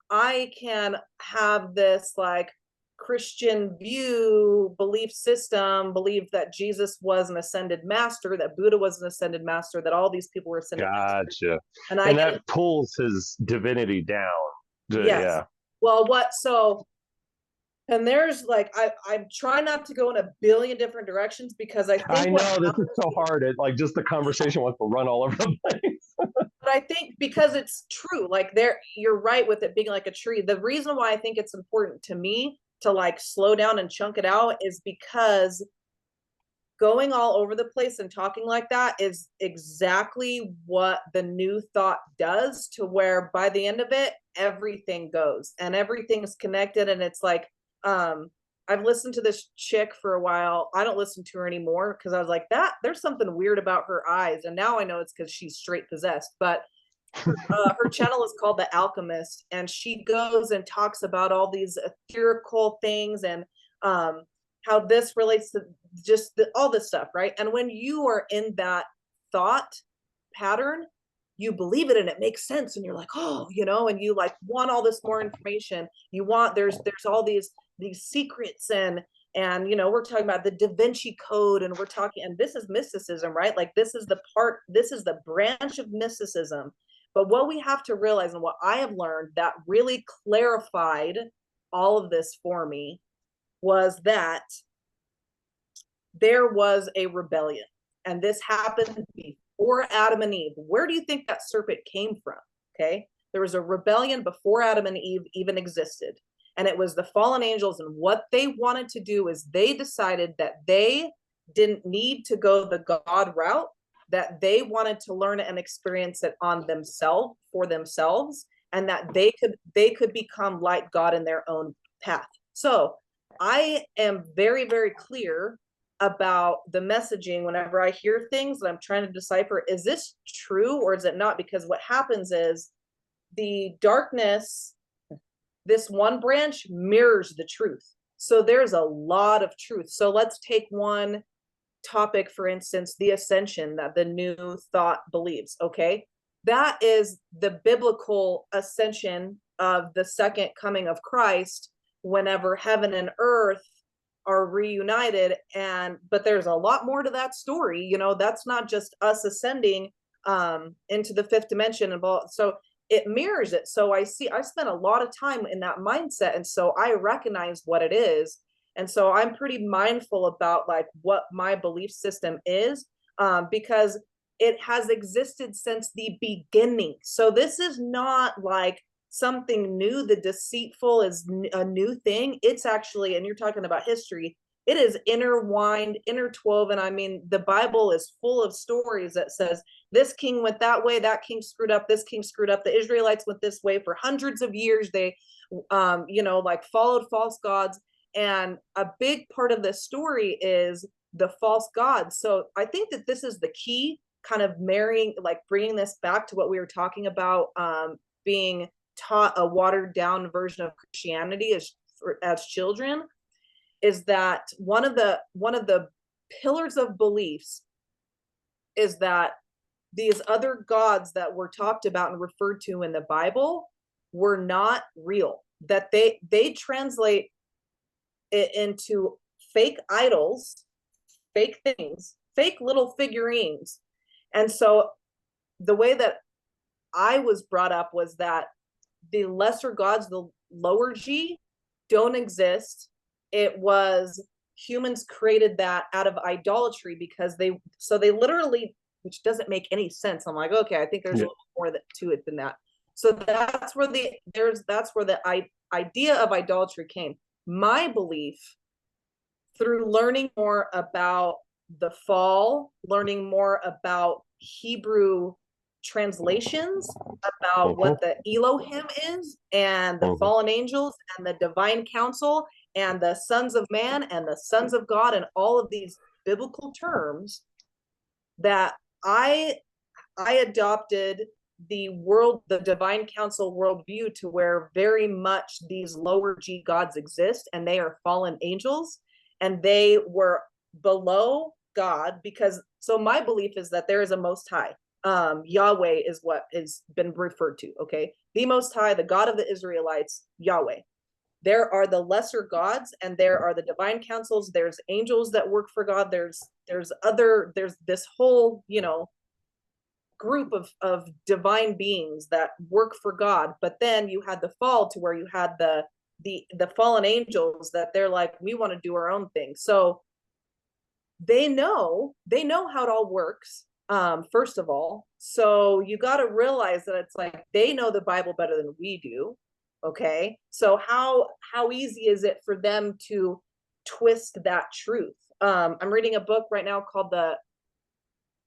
I can have this like Christian view, belief system, believe that Jesus was an ascended master, that Buddha was an ascended master, that all these people were ascended masters. Gotcha. And I And get, that pulls his divinity down. yes. Yeah. Well, and there's like, I try not to go in a billion different directions because I think I know this is so hard. It like just the conversation wants to run all over the place. but I think because it's true, like you're right with it being like a tree. The reason why I think it's important to me to like slow down and chunk it out is because going all over the place and talking like that is exactly what the new thought does, to where by the end of it, everything goes and everything's connected. And it's like, I've listened to this chick for a while. I don't listen to her anymore because I was like, that there's something weird about her eyes. And now I know it's because she's straight possessed. But her channel is called The Alchemist, and she goes and talks about all these ethereal things and how this relates to just all this stuff, right? And when you are in that thought pattern, you believe it and it makes sense, and you're like, oh, and you like want all this more information. You want there's all these secrets and we're talking about the Da Vinci Code, and we're talking, and this is mysticism, right? Like this is the branch of mysticism. But what we have to realize, and what I have learned that really clarified all of this for me, was that there was a rebellion. And this happened before Adam and Eve. Where do you think that serpent came from? Okay. There was a rebellion before Adam and Eve even existed. And it was the fallen angels. And what they wanted to do is they decided that they didn't need to go the God route, that they wanted to learn and experience it on themselves, for themselves, and that they could become like God in their own path. So I am very, very clear about the messaging whenever I hear things that I'm trying to decipher, is this true or is it not? Because what happens is the darkness, this one branch mirrors the truth. So there's a lot of truth. So let's take one topic, for instance, the ascension that the new thought believes. Okay. That is the biblical ascension of the second coming of Christ, whenever heaven and earth are reunited. But there's a lot more to that story. That's not just us ascending into the fifth dimension and so it mirrors it. So I spent a lot of time in that mindset, and so I recognize what it is. And so I'm pretty mindful about like what my belief system is, because it has existed since the beginning. So this is not like something new. The deceitful is a new thing. It's actually, and you're talking about history, it is interwoven. I mean, the Bible is full of stories that says this king went that way, that king screwed up, this king screwed up. The Israelites went this way for hundreds of years. They, like followed false gods. And a big part of the story is the false gods. So I think that this is the key, kind of marrying, like bringing this back to what we were talking about, being taught a watered down version of Christianity as children, is that one of the pillars of beliefs is that these other gods that were talked about and referred to in the Bible were not real, that they translate it into fake idols, fake things, fake little figurines. And so the way that I was brought up was that the lesser gods, the lower G, don't exist. It was humans created that out of idolatry because they literally, which doesn't make any sense. I'm like, okay, I think there's a little more to it than that. So that's where the idea of idolatry came. My belief, through learning more about the fall, learning more about Hebrew translations, about what the Elohim is, and the fallen angels, and the divine council, and the sons of man, and the sons of God, and all of these biblical terms, that I adopted the divine council worldview, to where very much these lower G gods exist, and they are fallen angels, and they were below God, because so my belief is that there is a most high. Yahweh is what has been referred to. Okay. The most high, the God of the Israelites, Yahweh. There are the lesser gods and there are the divine councils. There's angels that work for God. There's this whole, group of divine beings that work for God. But then you had the fall to where you had the fallen angels that they're like, we want to do our own thing. So they know how it all works, first of all. So you got to realize that it's like they know the Bible better than we do. Okay, so how easy is it for them to twist that truth? I'm reading a book right now called the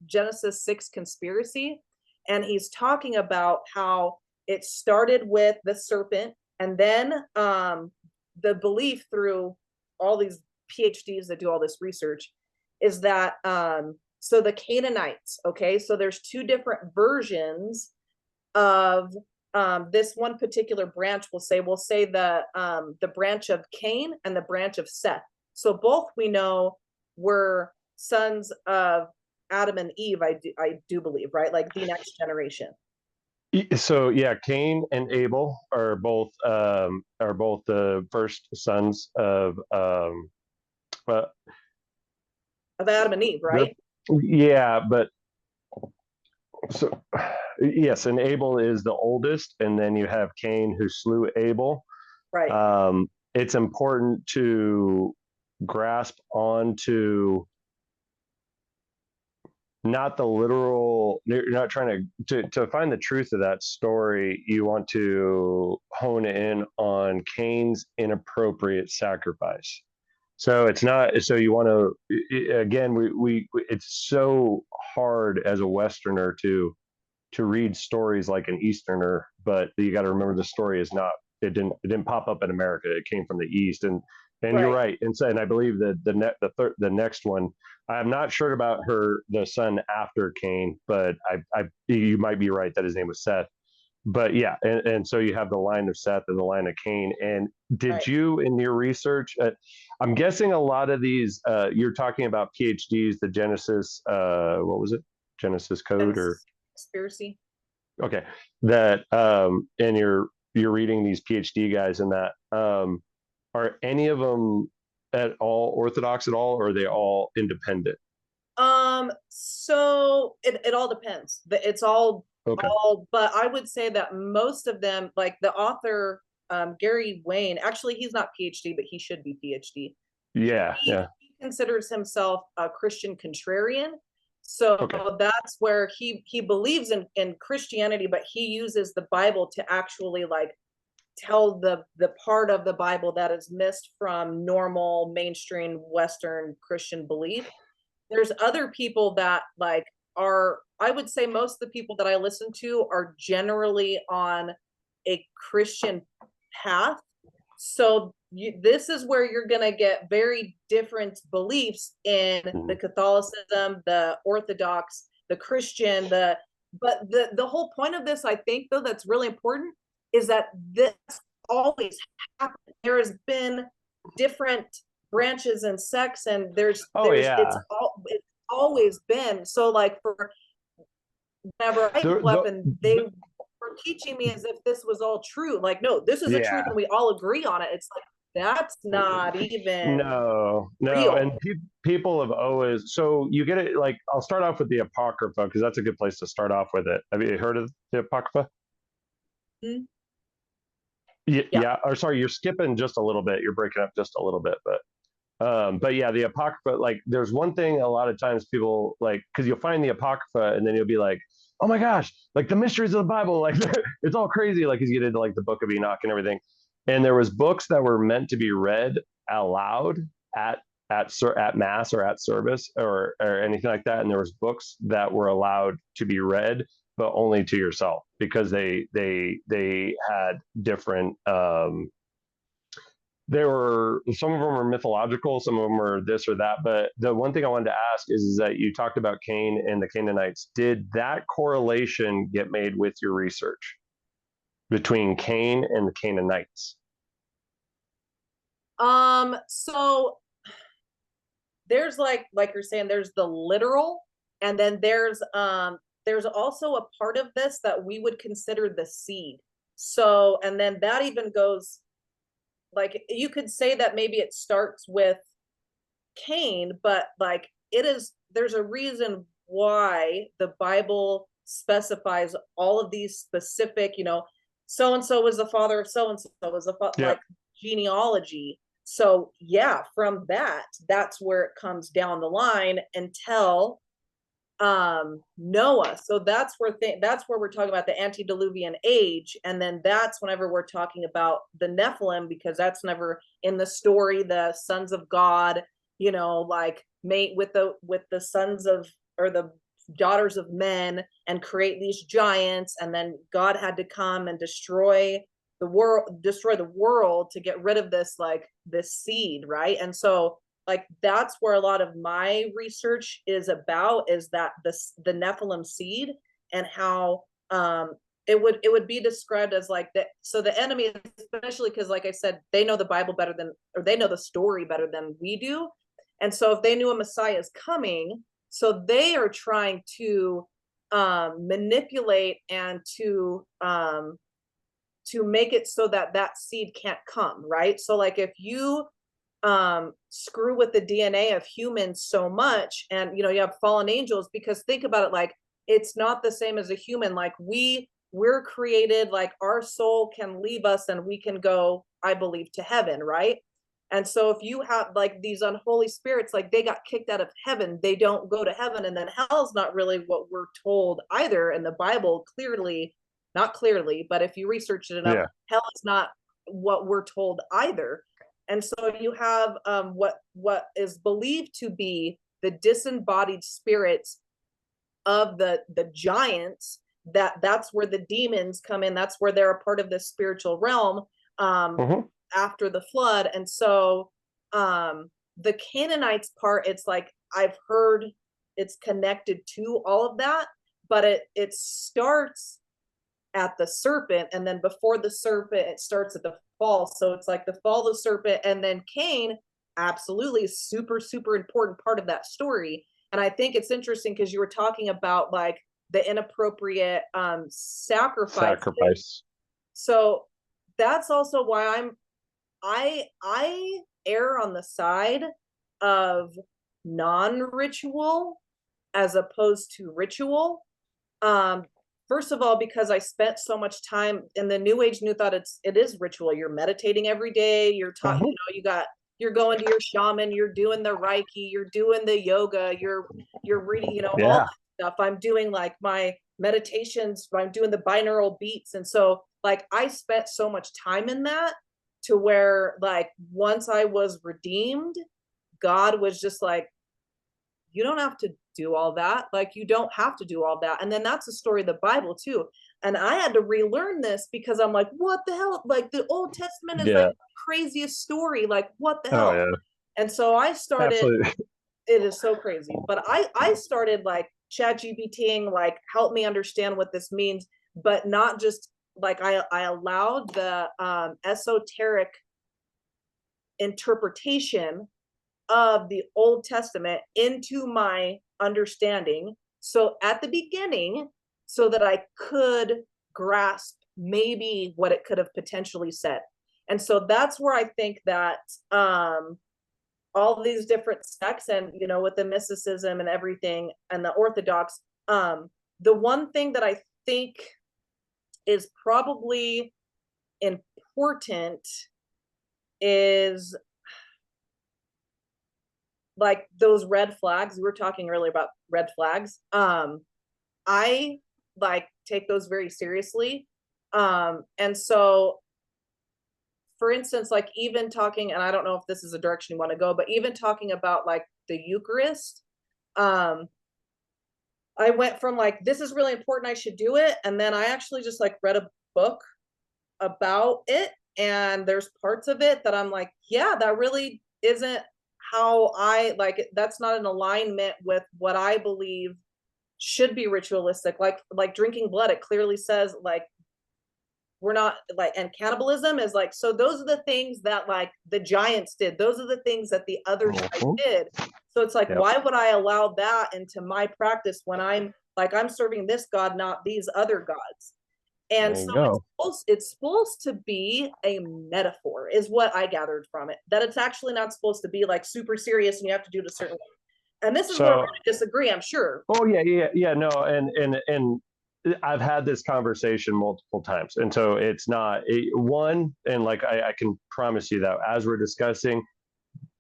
Genesis 6 Conspiracy, and he's talking about how it started with the serpent, and then the belief through all these PhDs that do all this research is that so the Canaanites, okay, so there's two different versions of this one particular branch. We'll say the branch of Cain and the branch of Seth. So both we know were sons of Adam and Eve. I do believe, right? Like the next generation. So yeah, Cain and Abel are both the first sons of Adam and Eve, right? yeah, but so yes, and Abel is the oldest, and then you have Cain who slew Abel. Right. It's important to grasp onto not the literal. You're not trying to find the truth of that story. You want to hone in on Cain's inappropriate sacrifice. So it's not. So you want to again. We it's so hard as a Westerner to read stories like an Easterner, but you got to remember the story is not. It didn't pop up in America. It came from the East, and you're Right. right. And so, and I believe that the next one. I'm not sure about the son after Cain, but you might be right that his name was Seth. But yeah, and so you have the line of Seth and the line of Cain. And did Right. you, in your research, I'm guessing a lot of these, you're talking about PhDs, the Genesis, what was it? Genesis code or Conspiracy. okay, that and you're reading these PhD guys and that are any of them at all orthodox at all, or are they all independent? So it all depends. It's Okay. all, but I would say that most of them, like the author, Gary Wayne, actually he's not PhD, but he should be PhD. Yeah, yeah. He considers himself a Christian contrarian. So Okay. that's where he believes in Christianity, but he uses the Bible to actually like tell the part of the Bible that is missed from normal mainstream Western Christian belief. There's other people that like are, I would say most of the people that I listen to are generally on a Christian path. So this is where you're going to get very different beliefs in the Mhm. Catholicism, the Orthodox, the Christian, but the whole point of this, I think, though, that's really important is that this always happened. There has been different branches and sects, and Oh yeah. it's always been. So like for whenever I The, grew up and they the were teaching me as if this was all true, like, no, this is the truth yeah. and we all agree on it. It's like that's not even No, no, and real. people have always. So you get it. Like I'll start off with the Apocrypha because that's a good place to start off with it. Have you heard of the Apocrypha? Mm. Yeah, Yeah. yeah. Or sorry, you're skipping just a little bit. You're breaking up just a little bit, but yeah, the Apocrypha. Like, there's one thing a lot of times people like because you'll find the Apocrypha and then you'll be like, oh my gosh, like the mysteries of the Bible, like it's all crazy. Like, you get into like the Book of Enoch and everything, and there was books that were meant to be read out loud at at mass or at service or anything like that, and there was books that were allowed to be read but only to yourself because they had different there were some of them are mythological, some of them are this or that. But the one thing I wanted to ask is that you talked about Cain and the Canaanites. Did that correlation get made with your research between Cain and the Canaanites? So there's like you're saying, there's the literal, and then there's also a part of this that we would consider the seed. So, and then that even goes, like, you could say that maybe it starts with Cain, but like there's a reason why the Bible specifies all of these specific, so and so was the father of so and so was the Yeah. like genealogy. So yeah, from that's where it comes down the line until Noah. So that's where we're talking about the antediluvian age, and then that's whenever we're talking about the Nephilim, because that's never in the story the sons of God, like mate with the sons of, or the daughters of men, and create these giants, and then God had to come and destroy the world to get rid of this seed, right? And so like that's where a lot of my research is about, is that the Nephilim seed, and how it would be described as like that. So the enemy, especially because like I said, they know the Bible better than, or they know the story better than we do. And so if they knew a Messiah is coming, so they are trying to manipulate and to make it so that that seed can't come, right? So like if you screw with the DNA of humans so much, and you have fallen angels, because think about it, like it's not the same as a human. Like we're created, like our soul can leave us and we can go, I believe, to heaven, right? And so if you have like these unholy spirits, like they got kicked out of heaven, they don't go to heaven. And then hell's not really what we're told either in the Bible, clearly, not clearly, but if you research it enough, Yeah. hell is not what we're told either. And so you have what is believed to be the disembodied spirits of the giants, that's where the demons come in, that's where they're a part of the spiritual realm Mhm. after the flood. And so the Canaanites part, it's like I've heard it's connected to all of that, but it starts at the serpent, and then before the serpent it starts at the fall. So it's like the fall of the serpent, and then Cain absolutely is super super important part of that story. And I think it's interesting because you were talking about like the inappropriate sacrifice. Sacrifice. So that's also why I err on the side of non-ritual as opposed to ritual. um First of all, because I spent so much time in the New Age New Thought, it is ritual. You're meditating every day, you're talking, Mhm. you're going to your shaman, you're doing the Reiki, you're doing the yoga, you're reading, all Yeah. that stuff. I'm doing like my meditations, I'm doing the binaural beats. And so like I spent so much time in that, to where like once I was redeemed, God was just like, you don't have to do all that. Like, you don't have to do all that. And then that's the story of the Bible too. And I had to relearn this because I'm like, what the hell? Like, the Old Testament is like Yeah. the craziest story. Like, what the Oh hell? yeah. And so I started, Absolutely. it is so crazy. But I started like chat GPTing, like, help me understand what this means, but not just like I allowed the esoteric interpretation of the Old Testament into my understanding. So at the beginning, so that I could grasp maybe what it could have potentially said. And so that's where I think that all these different sects, and with the mysticism and everything and the Orthodox, the one thing that I think is probably important is like those red flags. We were talking earlier about red flags. I like take those very seriously. And so for instance, like even talking, and I don't know if this is a direction you want to go, but even talking about like the Eucharist, um, I went from like, this is really important, I should do it. And then I actually just like read a book about it. And there's parts of it that I'm like, yeah, that really isn't how I like it. That's not in alignment with what I believe should be ritualistic. Like drinking blood, it clearly says like we're not like, and cannibalism is like, so those are the things that like the giants did. Those are the things that the other side Mhm. did. So it's like, Yep. why would I allow that into my practice when I'm like, I'm serving this God, not these other gods? And There so you go. it's supposed to be a metaphor, is what I gathered from it. That it's actually not supposed to be like super serious and you have to do it a certain way. And this is where we're So, going to disagree, I'm sure. oh yeah, no, and I've had this conversation multiple times, and so it's not one, and like I can promise you that as we're discussing,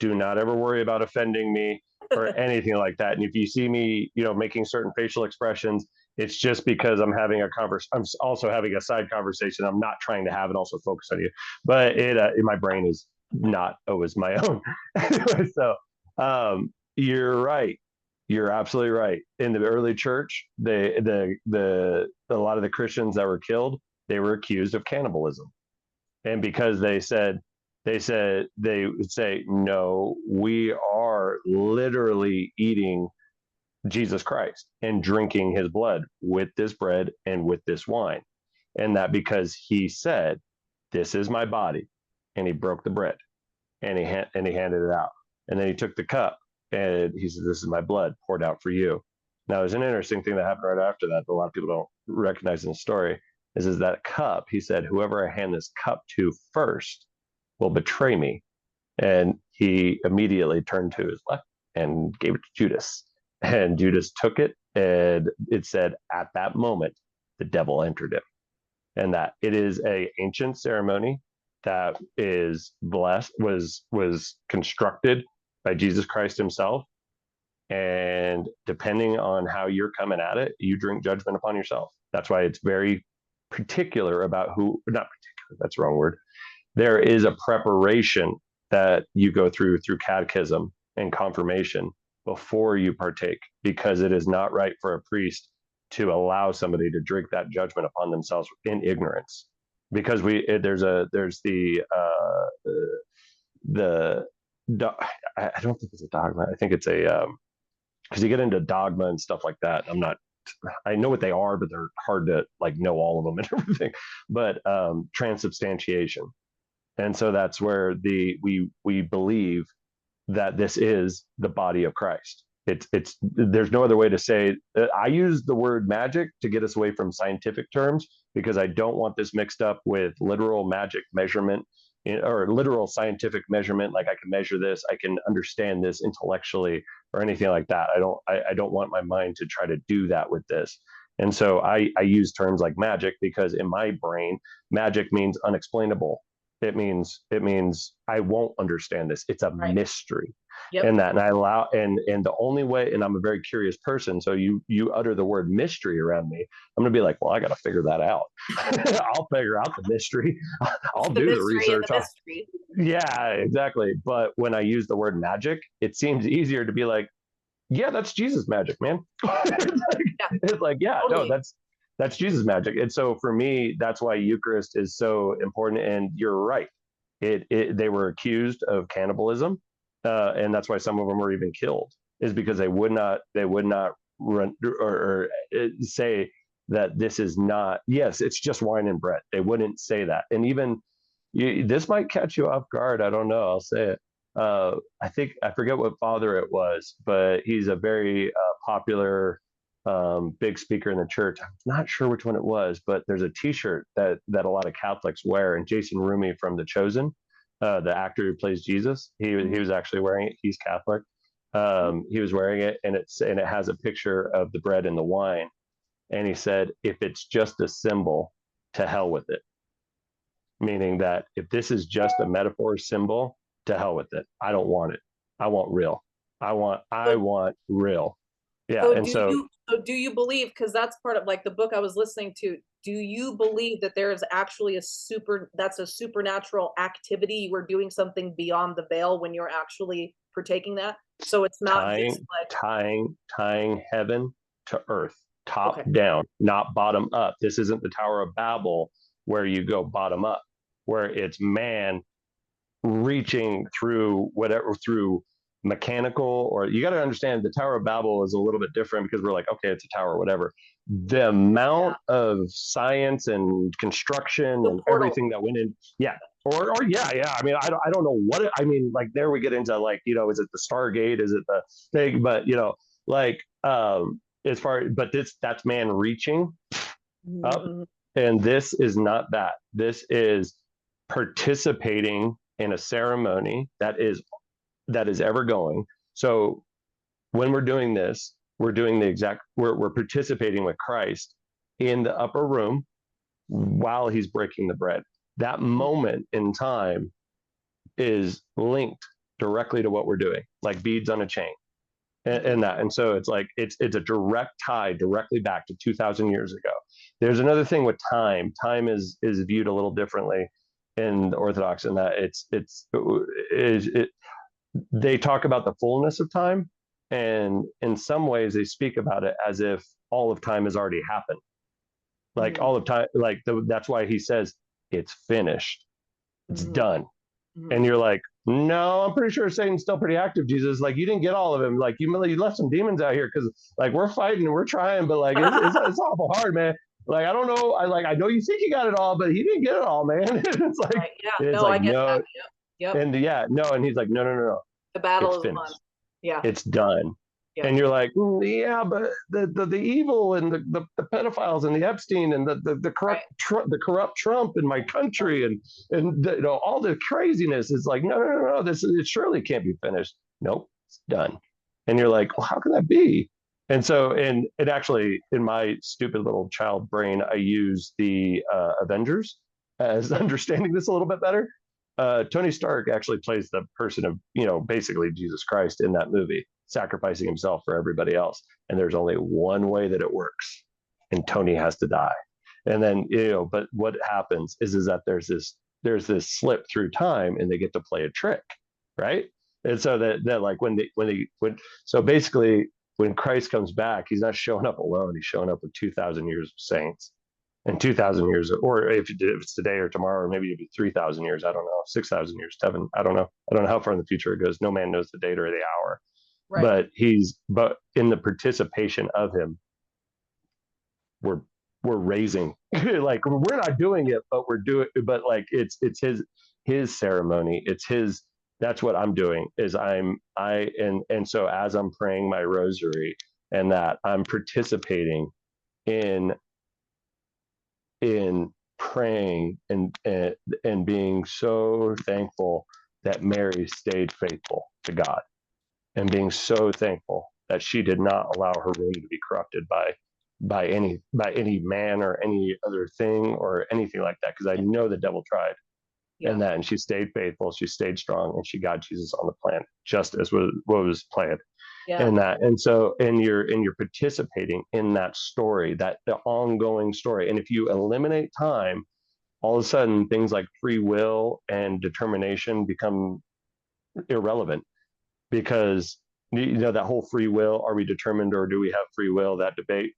do not ever worry about offending me or anything like that. And if you see me, making certain facial expressions, it's just because I'm having a conversation. I'm also having a side conversation I'm not trying to have and also focus on you. But my brain is not always my own. Anyway, so you're right. You're absolutely right. In the early church, a lot of the Christians that were killed, they were accused of cannibalism, and because they would say, no, we are literally eating Jesus Christ and drinking his blood with this bread and with this wine. And that because he said, this is my body. And he broke the bread and he handed it out. And then he took the cup and he said, this is my blood poured out for you. Now, there's an interesting thing that happened right after that, but a lot of people don't recognize in the story is that cup, he said, whoever I hand this cup to first will betray me. And he immediately turned to his left and gave it to Judas. And Judas took it, and it said, at that moment, the devil entered him. And that it is a ancient ceremony that is blessed, was constructed by Jesus Christ himself. And depending on how you're coming at it, you drink judgment upon yourself. That's why it's very particular about who, not particular, that's the wrong word. There is a preparation that you go through catechism and confirmation before you partake, because it is not right for a priest to allow somebody to drink that judgment upon themselves in ignorance. Because there's the I don't think it's a dogma. I think it's a because you get into dogma and stuff like that. I know what they are, but they're hard to like know all of them and everything. But transubstantiation, and so that's where we believe that this is the body of Christ. It's there's no other way to say. I use the word magic to get us away from scientific terms, because I don't want this mixed up with literal magic measurement or literal scientific measurement. Like I can measure this, I can understand this intellectually or anything like that. I don't want my mind to try to do that with this. And so I use terms like magic because in my brain, magic means unexplainable. It means I won't understand this. It's a Right. mystery. Yep. And that, and I allow, and the only way, and I'm a very curious person. So you utter the word mystery around me, I'm gonna be like, well, I got to figure that out. I'll figure out the mystery. It's I'll the do the mystery and research. the mystery. Yeah, exactly. But when I use the word magic, it seems easier to be like, yeah, that's Jesus magic, man. Yeah, It's like, yeah, no, totally. that's Jesus magic. And so for me, that's why Eucharist is so important. And you're right. They were accused of cannibalism, and that's why some of them were even killed. Is because they would not run or say that this is not. Yes, it's just wine and bread. They wouldn't say that. And even this might catch you off guard. I don't know. I'll say it. I think I forget what father it was, but he's a very popular big speaker in the church. I'm not sure which one it was, but there's a T-shirt that a lot of Catholics wear, and Jason Rumi from The Chosen, the actor who plays Jesus, he was actually wearing it. He's Catholic. He was wearing it, and it has a picture of the bread and the wine, and he said, if it's just a symbol, to hell with it. Meaning that if this is just a metaphor symbol, to hell with it. I don't want it. I want real. I So want real. Yeah. So And so do you believe, because that's part of like the book I was listening to, do you believe that there is actually that's a supernatural activity? You were doing something beyond the veil when you're actually partaking that? So it's not just tying like, tying heaven to earth, top okay, down, not bottom up. This isn't the Tower of Babel where you go bottom up, where it's man reaching through whatever, through mechanical, or you got to understand the Tower of Babel is a little bit different because we're like, okay, it's a tower, whatever. The amount of science and construction The and portal. everything that went in, yeah. Or yeah. I mean, I don't know what I mean, like there we get into like, is it the Stargate? Is it the thing? But like as far, but that's man reaching up. Mhm. And this is not that. This is participating in a ceremony that is ever going. So when we're doing this, we're participating with Christ in the upper room while he's breaking the bread. That moment in time is linked directly to what we're doing, like beads on a chain. And that, and so it's like it's a direct tie directly back to 2,000 years ago. There's another thing with time. Time is viewed a little differently in the Orthodox, in that they talk about the fullness of time, and in some ways they speak about it as if all of time has already happened, like all of time, like that's why he says it's finished, it's done. And you're like, no, I'm pretty sure Satan's still pretty active, Jesus. Like, you didn't get all of him. Like, you left some demons out here because, like, we're fighting and we're trying, but like, it's awful hard, man. Like, I don't know. I know you think you got it all, but he didn't get it all, man. It's like, Right. Yeah. it's No, like I get no, that. Yep. and yeah, no, and he's like, no, The battle it's is won. finished, Yeah. it's done. Yeah. And you're like, yeah, but the evil and the pedophiles and the Epstein and the corrupt the corrupt Trump in my country and all the craziness is like, no, it surely can't be finished. Nope, it's done. And you're like, well, how can that be? And so, and it actually, in my stupid little child brain, I use the Avengers as understanding this a little bit better. Tony Stark actually plays the person of, basically Jesus Christ in that movie, sacrificing himself for everybody else. And there's only one way that it works, and Tony has to die. And then, but what happens is that there's this slip through time, and they get to play a trick, right? And so that like so basically when Christ comes back, he's not showing up alone. He's showing up with 2,000 years of saints, and 2,000 years, or if it's today or tomorrow, or maybe it'd be 3,000 years. I don't know, 6,000 years, Tevin. I don't know how far in the future it goes. No man knows the date or the hour. Right. But in the participation of him, we're raising. Like, we're not doing it, but but like it's his ceremony. It's his. That's what I'm doing. And so as I'm praying my rosary, and that I'm participating in praying and being so thankful that Mary stayed faithful to God, and being so thankful that she did not allow her womb to be corrupted by any man or any other thing or anything like that, because I know the devil tried. And she stayed faithful, she stayed strong, and she got Jesus on the planet just as what was planned. And so you're participating in that story, that the ongoing story. And if you eliminate time, all of a sudden things like free will and determination become irrelevant, because that whole free will, are we determined or do we have free will, that debate.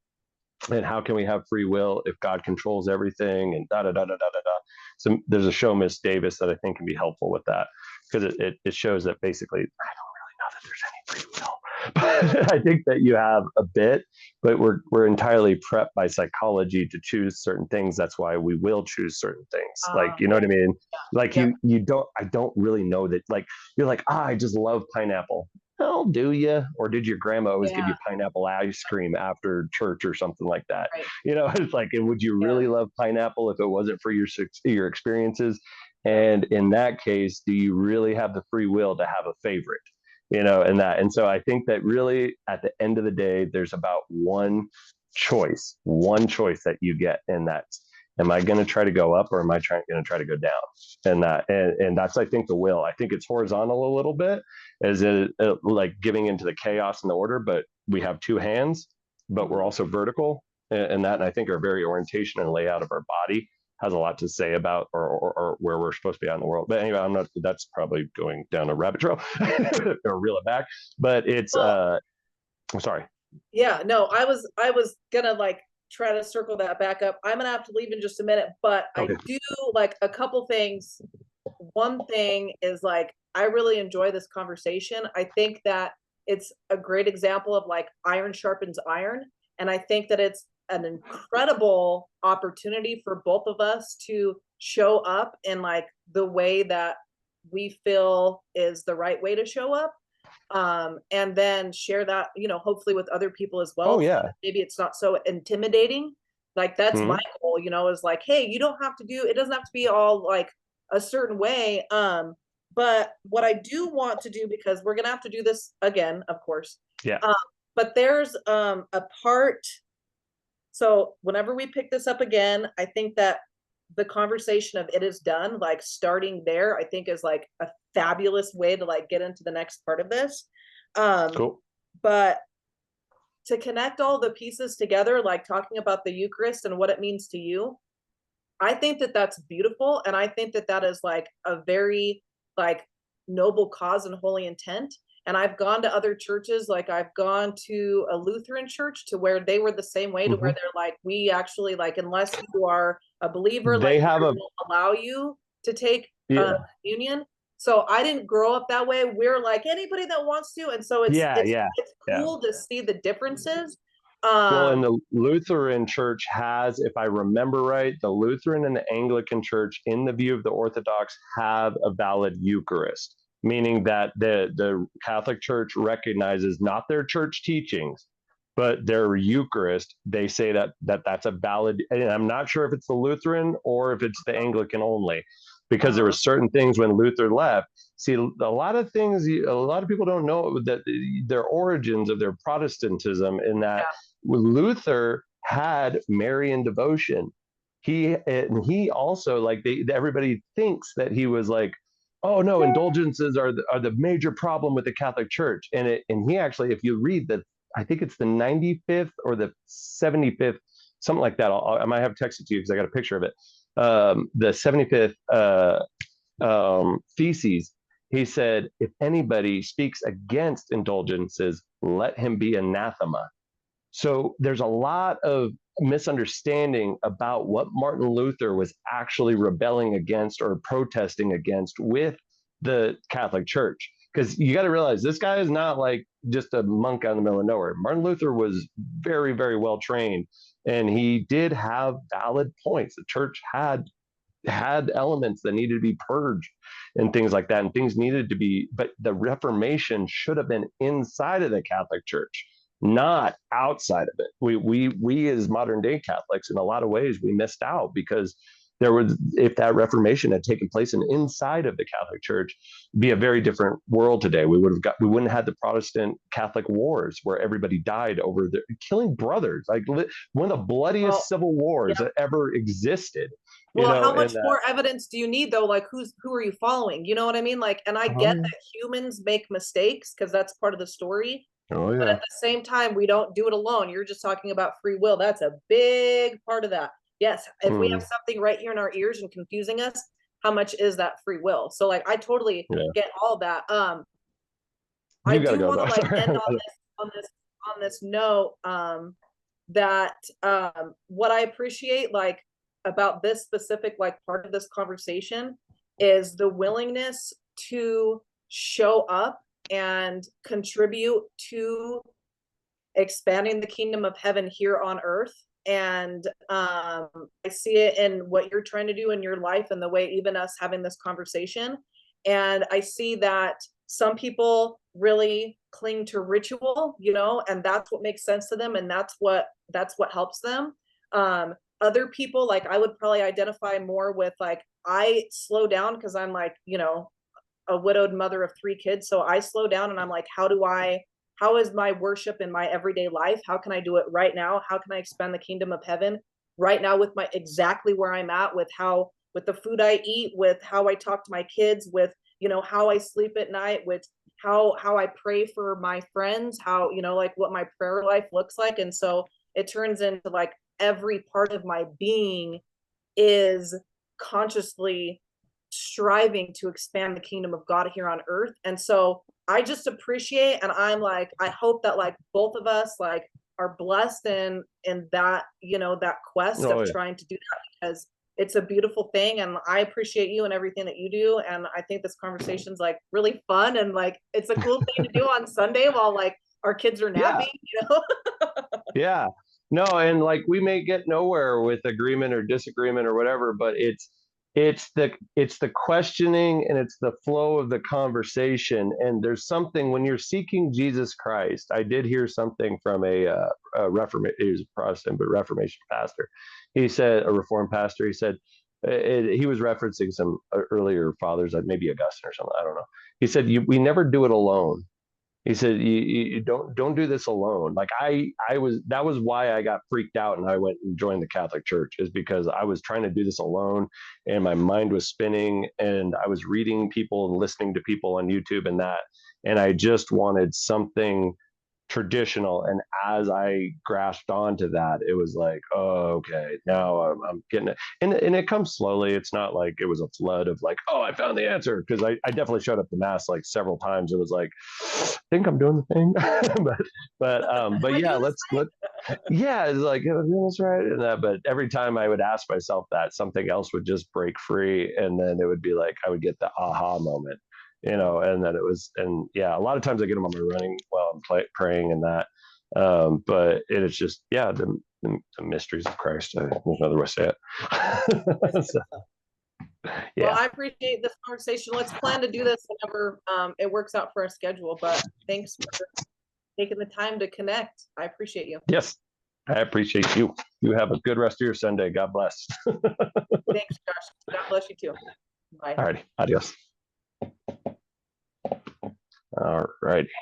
And how can we have free will if God controls everything, and da da da da da da. So there's a show, Miss Davis, that I think can be helpful with that, because it shows that basically I don't really know that there's any free will. But I think that you have a bit, but we're entirely prepped by psychology to choose certain things. That's why we will choose certain things. Like, you know what I mean? Like I don't really know that. Like, you're like, I just love pineapple. Well, do you? Or did your grandma always give you pineapple ice cream after church or something like that? Right. It's like, and would you really love pineapple if it wasn't for your experiences? And in that case, do you really have the free will to have a favorite? And so I think that really at the end of the day, there's about one choice that you get, and that's, am I going to try to go up, or am I going to try to go down? And that's, I think, the will. I think it's horizontal a little bit, as it like giving into the chaos and the order, but we have two hands, but we're also vertical, and I think our very orientation and layout of our body has a lot to say about or where we're supposed to be out in the world. But anyway, that's probably going down a rabbit trail or reel it back, but it's I'm sorry. Yeah, no, I was gonna like try to circle that back up. I'm gonna have to leave in just a minute, but okay. I do like a couple things one thing is like, I really enjoy this conversation. I think that it's a great example of like iron sharpens iron. And I think that it's an incredible opportunity for both of us to show up in like the way that we feel is the right way to show up. And then share that, hopefully with other people as well. Oh So yeah. that maybe it's not so intimidating. Like that's my Mhm. goal, is like, hey, you don't have to it doesn't have to be all like a certain way. But what I do want to do, because we're gonna have to do this again, of course. Yeah. Um, but there's a part. So whenever we pick this up again, I think that the conversation of it is done, like starting there, I think is like a fabulous way to like get into the next part of this. Um, Cool. but to connect all the pieces together, like talking about the Eucharist and what it means to you, I think that that's beautiful. And I think that that is like a very like noble cause and holy intent. And I've gone to other churches, like I've gone to a Lutheran church to where they were the same way, to where Mhm. they're like, we actually like, unless you are a believer, like They have we a will allow you to take yeah. communion. So I didn't grow up that way. We're like anybody that wants to. And so it's Yeah, it's yeah, it's yeah. cool to see the differences. Well, and Um the Lutheran Church has, if I remember right, the Lutheran and the Anglican Church, in the view of the Orthodox, have a valid Eucharist, meaning that the Catholic Church recognizes not their church teachings, but their Eucharist. They say that's a valid, and I'm not sure if it's the Lutheran or if it's the Anglican only, because there were uh-huh. certain things when Luther left. See, a lot of things, a lot of people don't know that their origins of their Protestantism, in that Yeah. Luther had Marian devotion. He also, like, everybody thinks that he was like, oh no, indulgences are the major problem with the Catholic Church, and he actually, if you read the, I think it's the 95th or the 75th, something like that. I might have texted to you because I got a picture of it. The 75th theses. He said, if anybody speaks against indulgences, let him be anathema. So there's a lot of misunderstanding about what Martin Luther was actually rebelling against or protesting against with the Catholic Church. Because you got to realize, this guy is not like just a monk out in the middle of nowhere. Martin Luther was very, very well trained, and he did have valid points. The church had elements that needed to be purged and things like that, and things needed to be, but the Reformation should have been inside of the Catholic Church, not outside of it. We as modern day Catholics, in a lot of ways, we missed out, because there was, if that Reformation had taken place inside of the Catholic Church, it'd be a very different world today. We wouldn't have had the Protestant Catholic wars where everybody died over killing brothers, like one of the bloodiest Well, civil wars yeah. that ever existed. Well, how And much more evidence do you need though? Like who are you following? You know what I mean? Like, and I get oh, that humans make mistakes because that's part of the story. oh But at yeah. the same time, we don't do it alone. You're just talking about free will. That's a big part of that. Yes, if we have Mm, something right here in our ears and confusing us, how much is that free will? So like I totally yeah. get all that. I You gotta do go want to though. like end Sorry. on this note, that what I appreciate like about this specific like part of this conversation is the willingness to show up and contribute to expanding the kingdom of heaven here on earth. And I see it in what you're trying to do in your life and the way even us having this conversation. And I see that some people really cling to ritual, and that's what makes sense to them, and that's what helps them. Other people, like I would probably identify more with like I slow down because I'm like, a widowed mother of 3 kids. So I slow down and I'm like, how is my worship in my everyday life? How can I do it right now? How can I expand the kingdom of heaven right now with my exactly where I'm at, with the food I eat, with how I talk to my kids, with, how I sleep at night, with how I pray for my friends, how, like what my prayer life looks like. And so it turns into like every part of my being is consciously striving to expand the kingdom of God here on earth. And so I just appreciate, and I'm like, I hope that like both of us like are blessed in that, that quest Oh of yeah. trying to do that, because it's a beautiful thing, and I appreciate you and everything that you do. And I think this conversation's like really fun, and like it's a cool thing to do on Sunday while like our kids are Yeah. napping, you know? Yeah. No, and like we may get nowhere with agreement or disagreement or whatever, but it's the questioning and it's the flow of the conversation. And there's something when you're seeking Jesus Christ. I did hear something from a Reformation, he was a Protestant, but Reformation pastor. He said, a Reformed pastor, he said, he was referencing some earlier fathers, like maybe Augustine or something. I don't know. He said, we never do it alone. He said, you don't do this alone. Like I was, that was why I got freaked out and I went and joined the Catholic Church, is because I was trying to do this alone and my mind was spinning and I was reading people and listening to people on YouTube and that, and I just wanted something traditional. And as I grasped onto that, it was like, oh, okay, now I'm getting it. And it comes slowly. It's not like it was a flood of like, oh, I found the answer. Because I definitely showed up to mass like several times. It was like, I think I'm doing the thing. But I yeah, do this yeah, it's like, yeah, that's right. And that, but every time I would ask myself that, something else would just break free. And then it would be like, I would get the aha moment, and then it was, and yeah, a lot of times I get them on my running while I'm praying and that. But it is just, yeah, the mysteries of Christ. There's another way to say it. So, Well, yeah. I appreciate this conversation. Let's plan to do this whenever it works out for our schedule. But thanks for taking the time to connect. I appreciate you. Yes. I appreciate you. You have a good rest of your Sunday. God bless. Thanks, Josh. God bless you too. Bye. All righty. Adios. All right.